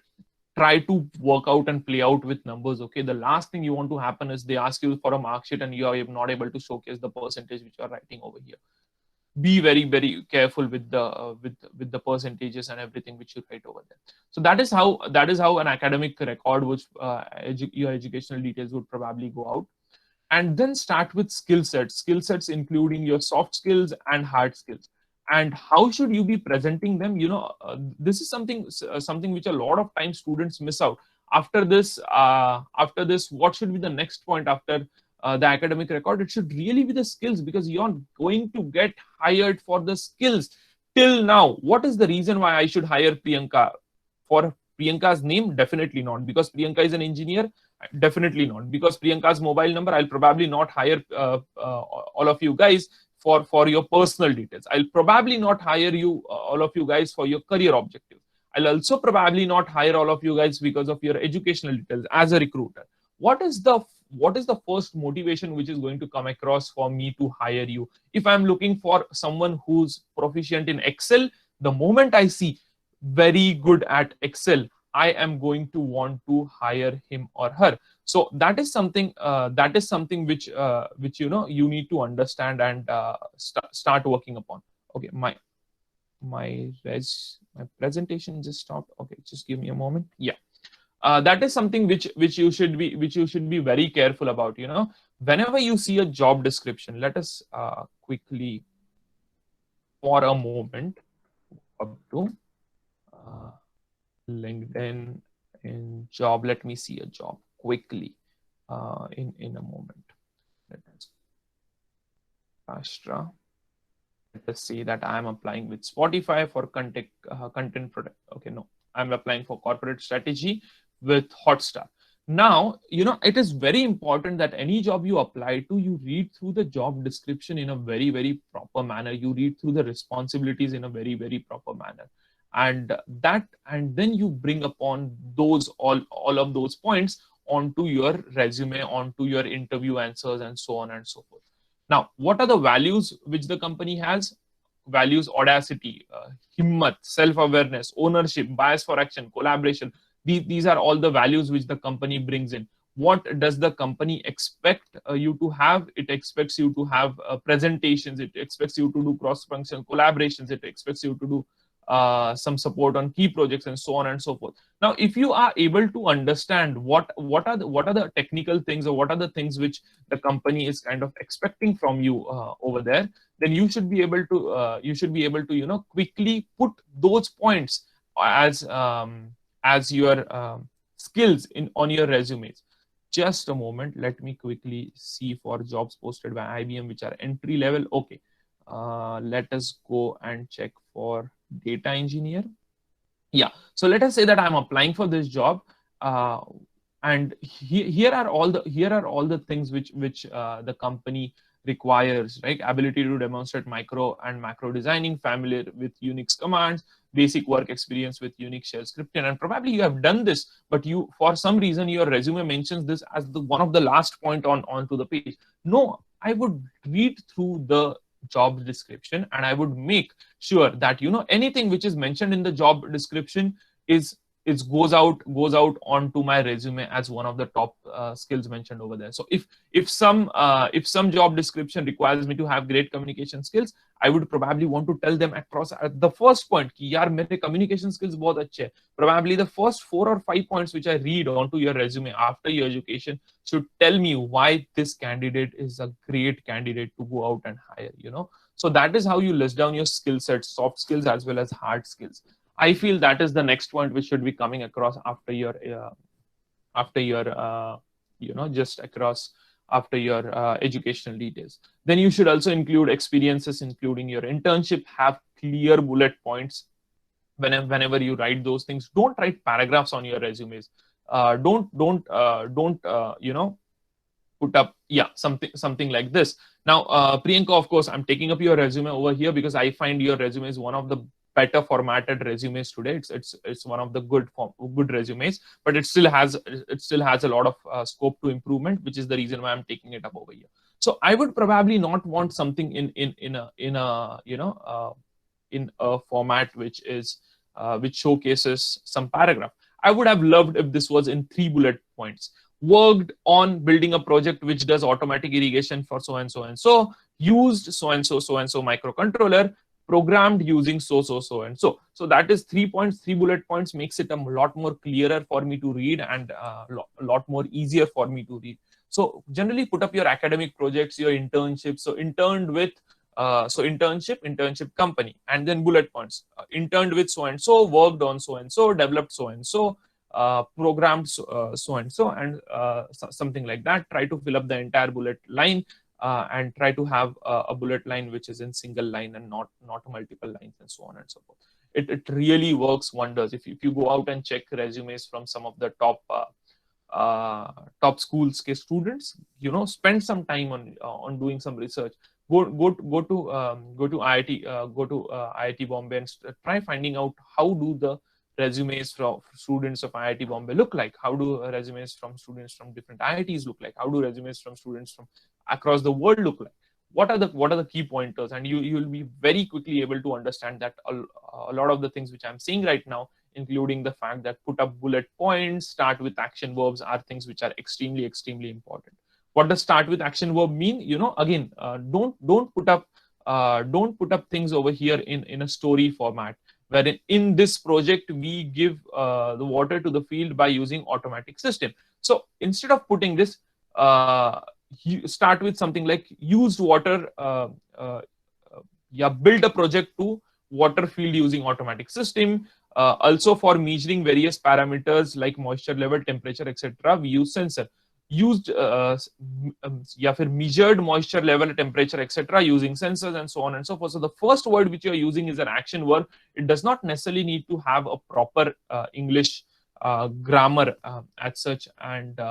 try to work out and play out with numbers. Okay, the last thing you want to happen is they ask you for a mark sheet and you are not able to showcase the percentage which you are writing over here. Be very, very careful with the percentages and everything which you write over there. So that is how an academic record, which your educational details would probably go out. And then start with skill sets including your soft skills and hard skills. And how should you be presenting them? This is something which a lot of times students miss out. After this, what should be the next point after the academic record? It should really be the skills, because you're going to get hired for the skills. Till now, what is the reason why I should hire Priyanka? For Priyanka's name? Definitely not. Because Priyanka is an engineer? Definitely not. Because Priyanka's mobile number? I'll probably not hire all of you guys for your personal details. I'll probably not hire you, all of you guys, for your career objective. I'll also probably not hire all of you guys because of your educational details as a recruiter. What is the first motivation which is going to come across for me to hire you? If I'm looking for someone who's proficient in Excel, the moment I see very good at Excel, I am going to want to hire him or her. So that is something which you need to understand and start working upon. Okay, my presentation just stopped. Okay, just give me a moment. Yeah. That is something which you should be very careful about. Whenever you see a job description, let us quickly for a moment up to LinkedIn in job. Let me see a job quickly in a moment. Let us Astra. Let us say that I am applying with Spotify for content product. Okay, no, I'm applying for corporate strategy with Hotstar. Now, it is very important that any job you apply to, you read through the job description in a very, very proper manner. You read through the responsibilities in a very, very proper manner. And then you bring upon those all of those points onto your resume, onto your interview answers, and so on and so forth. Now, what are the values which the company has? Values: audacity, himmat, self-awareness, ownership, bias for action, collaboration. These are all the values which the company brings in. What does the company expect you to have? It expects you to have presentations. It expects you to do cross-functional collaborations. It expects you to do some support on key projects, and so on and so forth. Now, if you are able to understand what are the technical things, or what are the things which the company is kind of expecting from you over there, then you should be able to quickly put those points as your skills on your resumes. Just a moment, let me quickly see for jobs posted by IBM which are entry level. Okay, let us go and check for data engineer. Yeah, so let us say that I'm applying for this job, and here are all the things which the company requires, right? Ability to demonstrate micro and macro designing, familiar with Unix commands, basic work experience with Unix shell scripting. And probably you have done this, but for some reason your resume mentions this as one of the last point onto the page. No, I would read through the job description and I would make sure that anything which is mentioned in the job description goes out onto my resume as one of the top skills mentioned over there. So if some job description requires me to have great communication skills, I would probably want to tell them across at the first point कि यार मेरे communication skills बहुत अच्छे हैं. Probably the first 4 or 5 points which I read onto your resume after your education should tell me why this candidate is a great candidate to go out and hire. So that is how you list down your skill sets, soft skills as well as hard skills. I feel that is the next point which should be coming across after your just across after your educational details. Then you should also include experiences, including your internship. Have clear bullet points whenever you write those things. Don't write paragraphs on your resumes. Don't put up something like this. Now, Priyanka, of course, I'm taking up your resume over here because I find your resume is one of the better formatted resumes today. It's one of the good resumes, but it still has a lot of scope to improvement, which is the reason why I'm taking it up over here. So I would probably not want something in a format which showcases some paragraph. I would have loved if this was in 3 bullet points. Worked on building a project which does automatic irrigation for so and so and so, used so and so microcontroller, programmed using so and so. So that is 3 points. 3 bullet points makes it a lot more clearer for me to read and a lot more easier for me to read. So generally put up your academic projects, your internships. So interned with internship company, and then bullet points. Interned with so and so, worked on so and so, developed so and so, programmed so and so, and something like that. Try to fill up the entire bullet line, and try to have a bullet line which is in single line and not multiple lines, and so on and so forth. It really works wonders. If you go out and check resumes from some of the top schools के students, spend some time on doing some research. Go to IIT Bombay and try finding out how do the resumes from students of IIT Bombay look like. How do resumes from students from different IITs look like? How do resumes from students from across the world look like? What are the key pointers? And you will be very quickly able to understand that a lot of the things which I'm saying right now, including the fact that put up bullet points, start with action verbs, are things which are extremely important. What does start with action verb mean? Again, don't put up things over here in a story format, wherein in this project we give the water to the field by using automatic system. So instead of putting this, you start with something like used water, build a project to water field using automatic system. Also for measuring various parameters like moisture level, temperature, etc., we use sensor. Used measured moisture level, temperature, etc., using sensors, and so on and so forth. So the first word which you are using is an action verb. It does not necessarily need to have a proper English grammar as such. And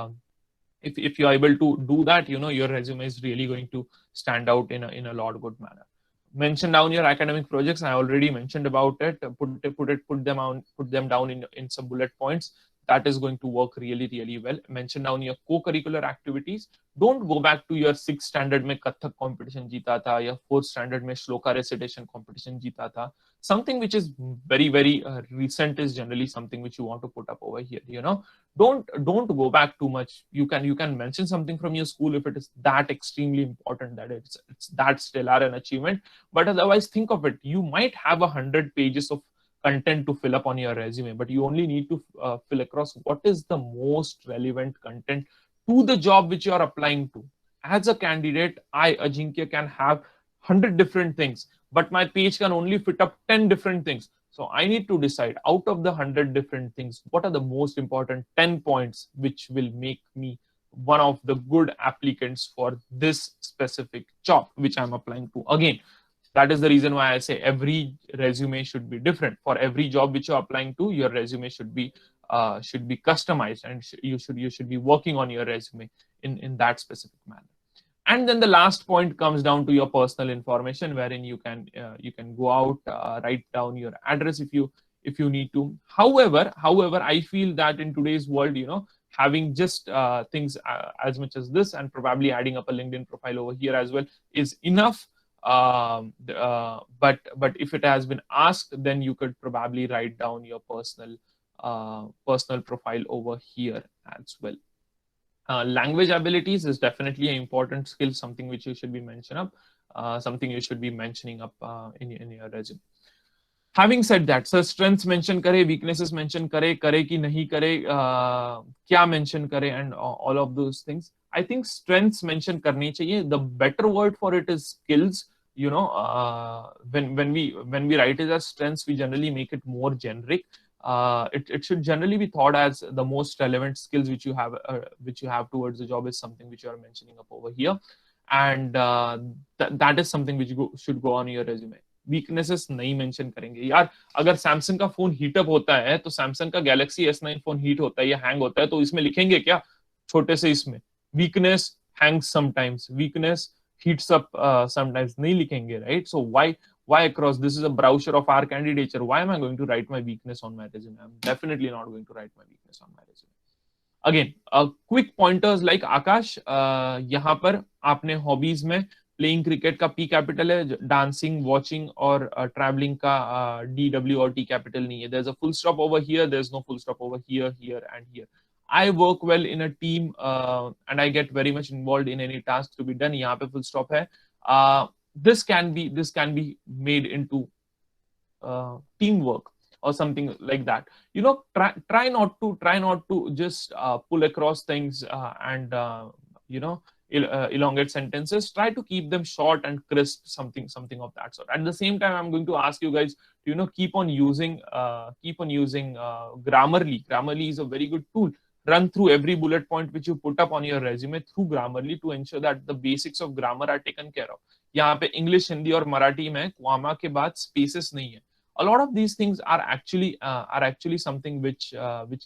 if you are able to do that, your resume is really going to stand out in a lot good manner. Mention down your academic projects. I already mentioned about it. Put them down in some bullet points. That is going to work really well. Mention down your co-curricular activities. Don't go back to your 6th standard mein Kathak competition jeeta tha, ya 4th standard mein shloka recitation competition jeeta tha. Something which is very recent is generally something which you want to put up over here. Don't go back too much. You can mention something from your school if it is that extremely important, that it's that stellar an achievement. But otherwise, think of it. You might have 100 pages of content to fill up on your resume, but you only need to fill across what is the most relevant content to the job which you are applying to. As a candidate, I, Ajinkya, can have 100 different things, but my page can only fit up 10 different things. So I need to decide out of the 100 different things, what are the most important 10 points which will make me one of the good applicants for this specific job which I'm applying to. Again, that is the reason why I say every resume should be different. For every job which you're applying to, your resume should be customized, and you should be working on your resume in that specific manner. And then the last point comes down to your personal information, wherein you can go out, write down your address if you need to. However, I feel that in today's world, having just things as much as this, and probably adding up a LinkedIn profile over here as well, is enough. But if it has been asked, then you could probably write down your personal profile over here as well. Language abilities is definitely an important skill, something which you should be mentioning up in your resume. Having said that, sir, strengths mention kare, weaknesses mention kare ki nahi kare, kya mention kare, and all of those things. I think strengths mention karni chahiye. The better word for it is skills. when we write it as strengths, we generally make it more generic. It should generally be thought as the most relevant skills which you have towards the job is something which you are mentioning up over here, and that is something which should go on your resume. Weaknesses नहीं mention करेंगे यार. अगर Samsung का phone heat up होता है तो Samsung का Galaxy S9 phone heat होता है या हैंग होता है तो इसमें लिखेंगे क्या छोटे से इसमें weakness Hanks sometimes, weakness heats up sometimes, नहीं लिखेंगे, right? So why across? This is a brochure of our candidature. Why am I going to write my weakness on my resume? I'm definitely not going to write my weakness on my resume. Again, quick pointers like Akash, यहाँ पर आपने hobbies में playing cricket का P capital है, dancing, watching और travelling का DW और T capital नहीं है. There's a full stop over here, there's no full stop over here, here and here. I work well in a team and I get very much involved in any task to be done. यहाँ पे full stop है. This can be made into teamwork or something like that. Try not to just pull across things and elongate sentences. Try to keep them short and crisp, something of that sort. At the same time, I'm going to ask you guys to keep on using Grammarly. Grammarly is a very good tool. Run through every bullet point which you put up on your resume through Grammarly to ensure that the basics of grammar are taken care of. यहाँ पे English, Hindi और मराठी में comma के बाद spaces नहीं है. A lot of these things are actually something which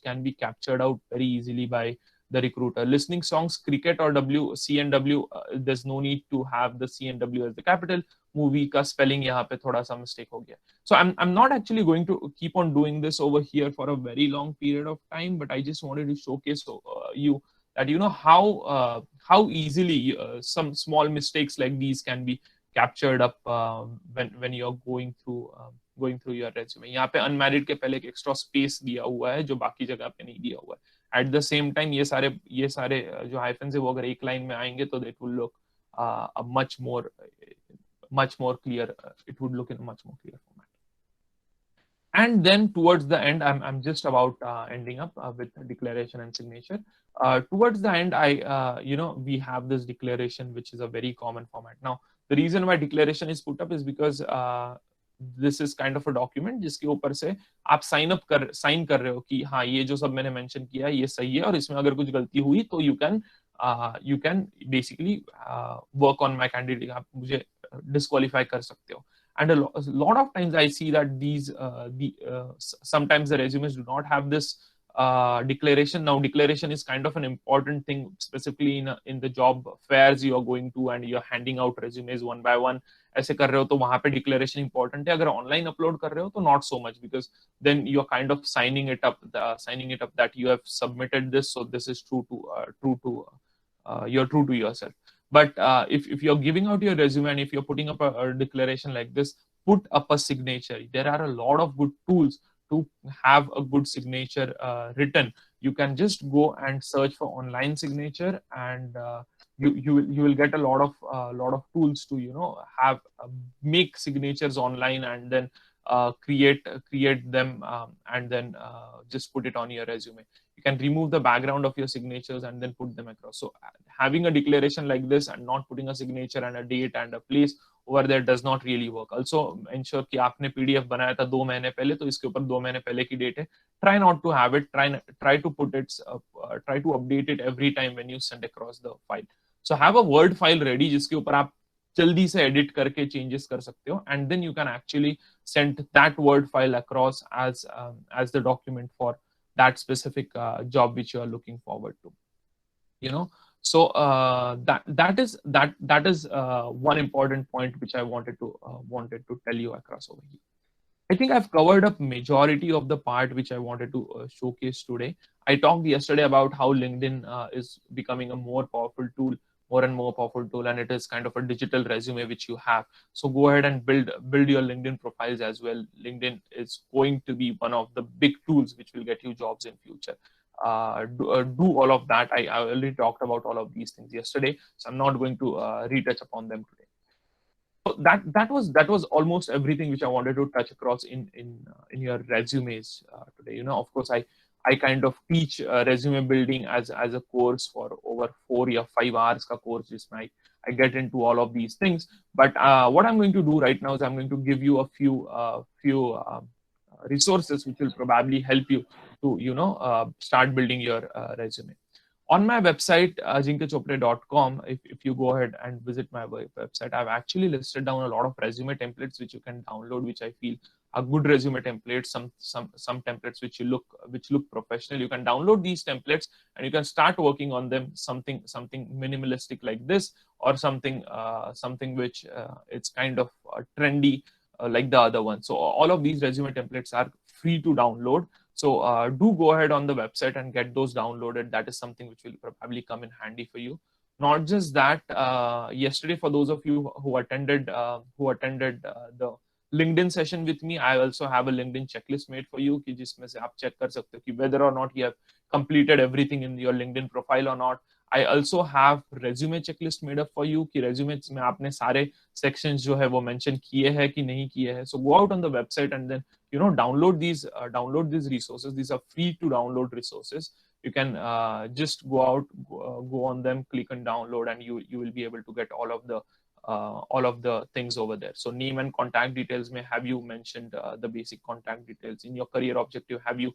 can be captured out very easily by the recruiter. Listening songs, cricket or C and W, there's no need to have the C and W as the capital. Movie का spelling यहाँ पे थोड़ा सा mistake हो गया. So I'm not actually going to keep on doing this over here for a very long period of time, but I just wanted to showcase you that how easily some small mistakes like these can be captured up when you're going through your resume. यहाँ पे unmarried के पहले एक extra space दिया हुआ है जो बाकी जगह पे नहीं दिया हुआ है. At the same time, ये सारे जो hyphens है वो अगर एक line में आएंगे तो it will look a much more clear. It would look in a much more clear format. And then towards the end, I'm just about ending up with declaration and signature. Towards the end, we have this declaration, which is a very common format. Now, the reason why declaration is put up is because this is kind of a document जिसके ऊपर से आप sign कर रहे हो कि हाँ ये जो सब मैंने मेंशन किया ये सही है और इसमें अगर कुछ गलती हुई तो you can basically work on my candidate. आप मुझे disqualify कर सकते हो. And a lot of times I see that sometimes the resumes do not have this declaration. Now, declaration is kind of an important thing, specifically in the job fairs you are going to and you're handing out resumes one by one. ऐसे कर रहे हो तो वहाँ पे declaration important है. अगर online upload कर रहे हो तो not so much, because then you're kind of signing it up that you have submitted this, so this is you're true to yourself. But if you're giving out your resume and if you're putting up a declaration like this, put up a signature. There are a lot of good tools to have a good signature written. You can just go and search for online signature, and you will get a lot of tools to have make signatures online and then create them and then just put it on your resume. You can remove the background of your signatures and then put them across. So having a declaration like this and not putting a signature and a date and a place over there does not really work. Also ensure कि आपने PDF बनाया था 2 महीने पहले तो इसके ऊपर 2 महीने पहले की डेट है. Try not to have it. Try to put it. Try to update it every time when you send across the file. So have a Word file ready जिसके ऊपर आप जल्दी से edit करके changes कर सकते हो, and then you can actually send that Word file across as the document for that specific job which you are looking forward to. So that is one important point which I wanted to tell you across over here. I think I've covered up majority of the part which I wanted to showcase today. I talked yesterday about how LinkedIn is becoming a more and more powerful tool, and it is kind of a digital resume which you have. So go ahead and build your LinkedIn profiles as well. LinkedIn is going to be one of the big tools which will get you jobs in future. Do all of that. I already talked about all of these things yesterday, so I'm not going to retouch upon them today. So that was almost everything which I wanted to touch across in your resumes today. Of course, I kind of teach resume building as a course for over 4 or 5 hours ka course jisme I get into all of these things. But what I'm going to do right now is I'm going to give you a few resources which will probably help you to start building your resume. On my website, ajinkachopre.com, if you go ahead and visit my website, I've actually listed down a lot of resume templates which you can download, which I feel are good resume templates. Some templates which look professional. You can download these templates and you can start working on them. Something minimalistic like this, or something which it's kind of trendy like the other one. So all of these resume templates are free to download. So do go ahead on the website and get those downloaded. That is something which will probably come in handy for you. Not just that, yesterday, for those of you who attended the LinkedIn session with me, I also have a LinkedIn checklist made for you, कि जिसमें से आप check कर सकते हो कि whether or not you have completed everything in your LinkedIn profile or not. I also have resume checklist made up for you कि resume में आपने सारे sections जो है वो mention किए हैं कि नहीं किए हैं. So go out on the website and then download these resources. These are free to download resources. You can just go out, go on them, click on download, and you will be able to get all of the things over there. So name and contact details may have you mentioned the basic contact details. In your career objective, have you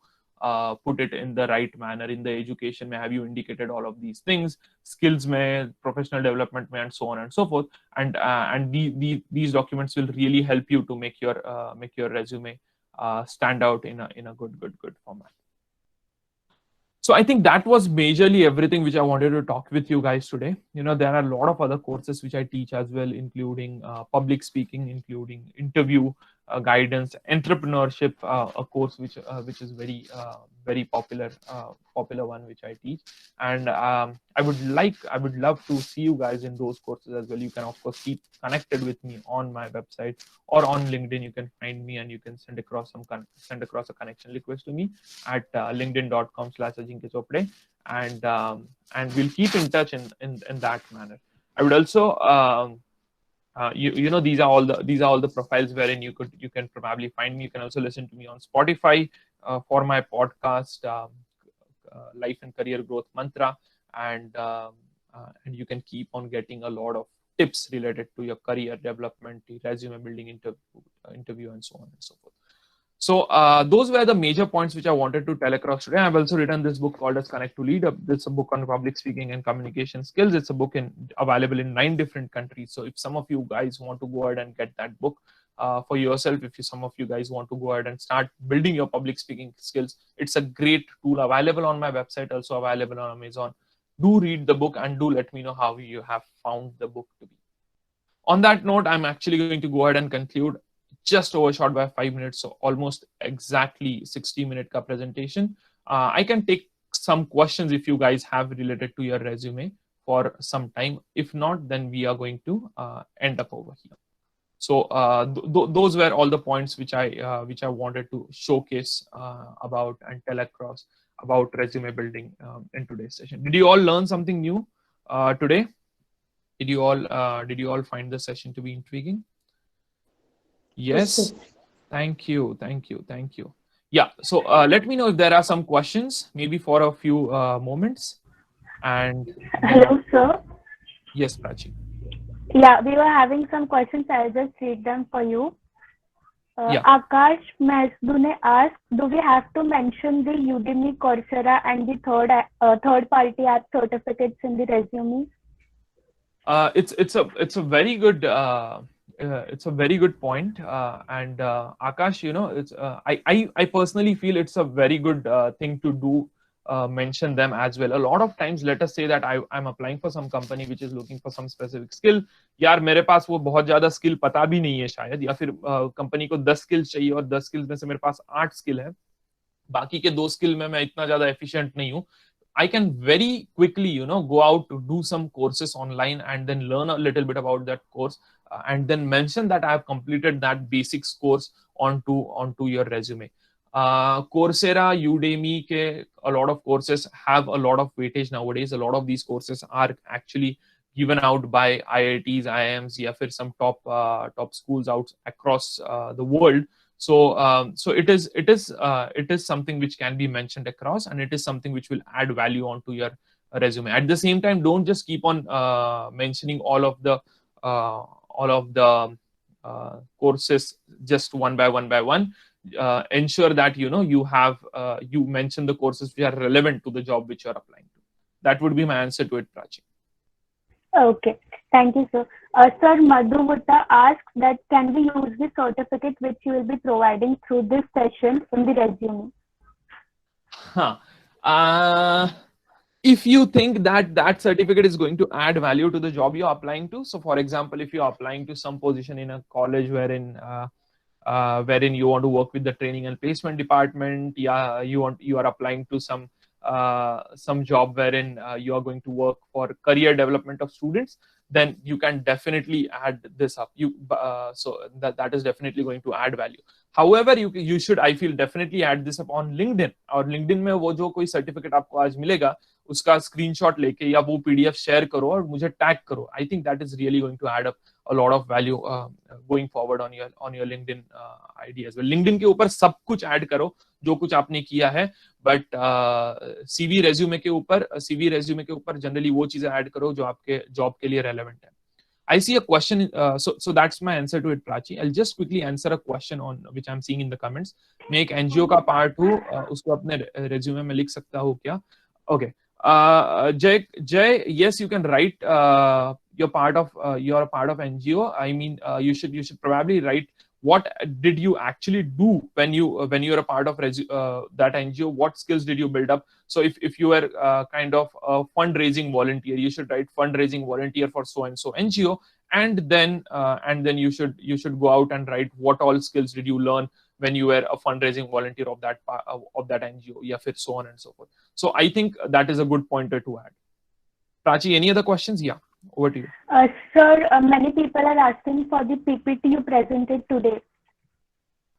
put it in the right manner. In the education may have you indicated all of these things. Skills may, professional development may, and so on and so forth. And these documents will really help you to make your resume stand out in a good format. So I think that was majorly everything which I wanted to talk with you guys today. There are a lot of other courses which I teach as well, including public speaking, including interview guidance, entrepreneurship, a course which is very popular one which I teach. And I would love to see you guys in those courses as well. You can of course keep connected with me on my website or on LinkedIn. You can find me and you can send across a connection request to me at linkedin.com/ajinkachopre, and we'll keep in touch in that manner. I would also these are all the profiles wherein you can probably find me. You can also listen to me on Spotify for my podcast, Life and Career Growth Mantra, and you can keep on getting a lot of tips related to your career development, resume building, interview, and so on and so forth. So those were the major points which I wanted to tell across today. I've also written this book called as Connect to Lead. It's a book on public speaking and communication skills. It's a book available in 9 different countries. So if some of you guys want to go ahead and get that book for yourself, some of you guys want to go ahead and start building your public speaking skills, it's a great tool available on my website, also available on Amazon. Do read the book and do let me know how you have found the book to be. On that note, I'm actually going to go ahead and conclude. Just overshot by 5 minutes, so almost exactly 60-minute ka presentation. I can take some questions if you guys have related to your resume for some time. If not, then we are going to end up over here. So those were all the points which I wanted to showcase about and tell across about resume building in today's session. Did you all learn something new today? Did you all find the session to be intriguing? Yes. Thank you. Yeah. So let me know if there are some questions, maybe for a few moments. And hello, sir. Yes, Prachi. Yeah, we were having some questions. I'll just read them for you. Yeah. Akash Mahsudne asked, do we have to mention the Udemy, Coursera, and the third-party app certificates in the resume? It's a very good. It's a very good point, and Akash, it's I personally feel it's a very good thing to do. Mention them as well. A lot of times, let us say that I'm applying for some company which is looking for some specific skill. यार मेरे पास वो बहुत ज़्यादा skill पता भी नहीं है शायद, या फिर कंपनी को 10 skills चाहिए और 10 skills में से मेरे पास 8 skill है, बाकी के 2 skill में मैं इतना ज़्यादा efficient नहीं हूँ. I can very quickly, go out to do some courses online and then learn a little bit about that course, and then mention that I have completed that basics course onto your resume. Coursera, Udemy, a lot of courses have a lot of weightage nowadays. A lot of these courses are actually given out by IITs, IIMs, या फिर some top schools out across the world. So it is something which can be mentioned across, and it is something which will add value onto your resume. At the same time, don't just keep on mentioning all of the courses just one by one. Ensure that you have you mention the courses which are relevant to the job which you are applying to. That would be my answer to it, Prachi. Okay, thank you, sir. Sir, Madhu Gupta asks that can we use the certificate which you will be providing through this session in the resume? If you think that that certificate is going to add value to the job you're applying to, so for example, if you're applying to some position in a college wherein you want to work with the training and placement department, you are applying to some job wherein you are going to work for career development of students, then you can definitely add this up. So that is definitely going to add value. However, you should, I feel, definitely add this up on LinkedIn. और LinkedIn में वो जो कोई certificate आपको आज मिलेगा उसका screenshot लेके या वो पीडीएफ शेयर करो और मुझे टैग करो. I think that is really going to add up a lot of value going forward on your LinkedIn ID as well. LinkedIn के ऊपर सब कुछ ऐड करो जो कुछ आपने किया है, बट CV रेज्यूमे के ऊपर जनरली वो चीजें ऐड करो जो आपके जॉब के लिए रेलेवेंट है. I see a question, so that's my answer to it, Prachi. I'll just quickly answer a question on which I'm seeing in the comments. मैं एक NGO का पार्ट हूँ, उसको अपने रेज्यूमे में लिख सकता हूँ क्या? Okay. Jay, yes, you can write you're part of NGO. I mean, you should probably write what did you actually do when you're a part of that NGO. What skills did you build up? So if you were kind of a fundraising volunteer, you should write fundraising volunteer for so and so NGO, and then you should go out and write what all skills did you learn when you were a fundraising volunteer of that NGO, yeah, so on and so forth. So I think that is a good pointer to add. Prachi, any other questions? Yeah, over to you. Sir, many people are asking for the PPT you presented today.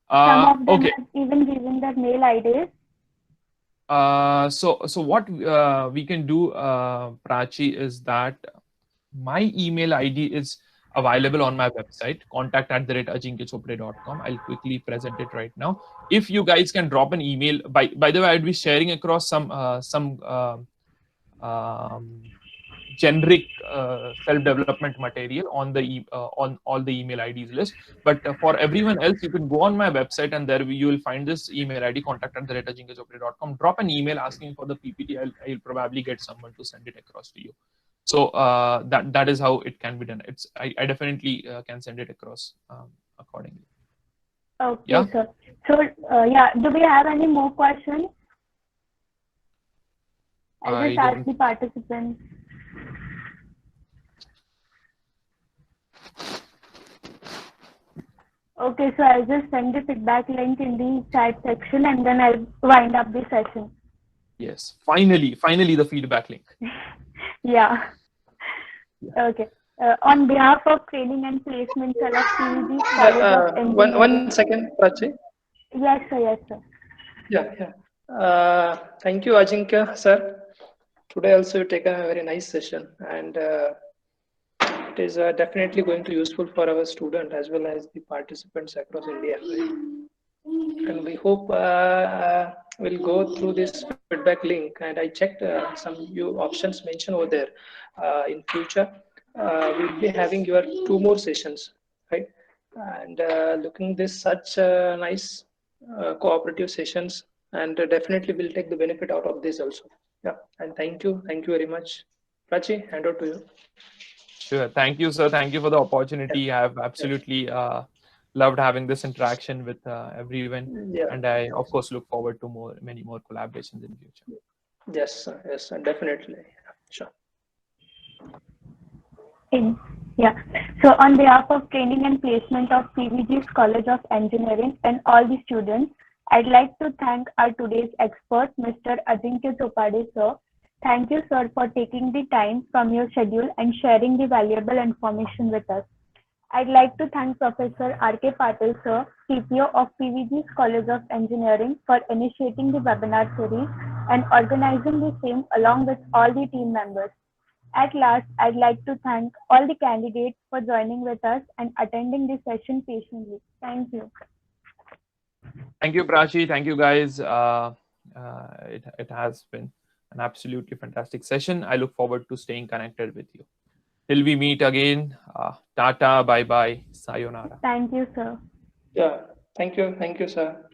Some of them have even given their mail IDs. So what we can do, Prachi, is that my email ID is available on my website, contact@ajinkyochopre.com. I'll quickly present it right now. If you guys can drop an email, by the way, I'd be sharing across some generic self-development material on all the email IDs list. But for everyone else, you can go on my website and there you will find this email ID, contact@ajinkyochopre.com. Drop an email asking for the PPT. I'll probably get someone to send it across to you. So that is how it can be done. I definitely can send it across accordingly. Okay, yeah? Sir. So do we have any more questions? I'll just ask the participants. Okay, so I'll just send the feedback link in the chat section and then I'll wind up the session. Yes, finally the feedback link. Yeah. Okay. On behalf of Training and Placement Cell of PVG College of Engineering. One second, Prachi. Yes, sir. Yes, sir. Yeah. Thank you, Ajinkya, sir. Today also you've taken a very nice session, and it is definitely going to be useful for our student as well as the participants across India. And we hope we'll go through this feedback link, and I checked some new options mentioned over there. In future, we'll be having your 2 more sessions, right? And looking this such nice cooperative sessions, and definitely we'll take the benefit out of this also. Yeah, and thank you very much. Prachi, hand over to you. Sure, thank you, sir. Thank you for the opportunity. I have absolutely loved having this interaction with everyone, and I of course look forward to many more collaborations in the future. Yes, definitely. Sure. Yeah. So on behalf of Training and Placement of PVG's College of Engineering and all the students, I'd like to thank our today's expert, Mr. Ajinkya Chopade, sir. Thank you, sir, for taking the time from your schedule and sharing the valuable information with us. I'd like to thank Professor R.K. Patil, sir, CPO of PVG's College of Engineering, for initiating the webinar series and organizing the same along with all the team members. At last, I'd like to thank all the candidates for joining with us and attending this session patiently. Thank you. Thank you, Prachi. Thank you, guys. It has been an absolutely fantastic session. I look forward to staying connected with you. Till we meet again, tata, bye bye, sayonara. Thank you, sir. Yeah. Thank you. Thank you, sir.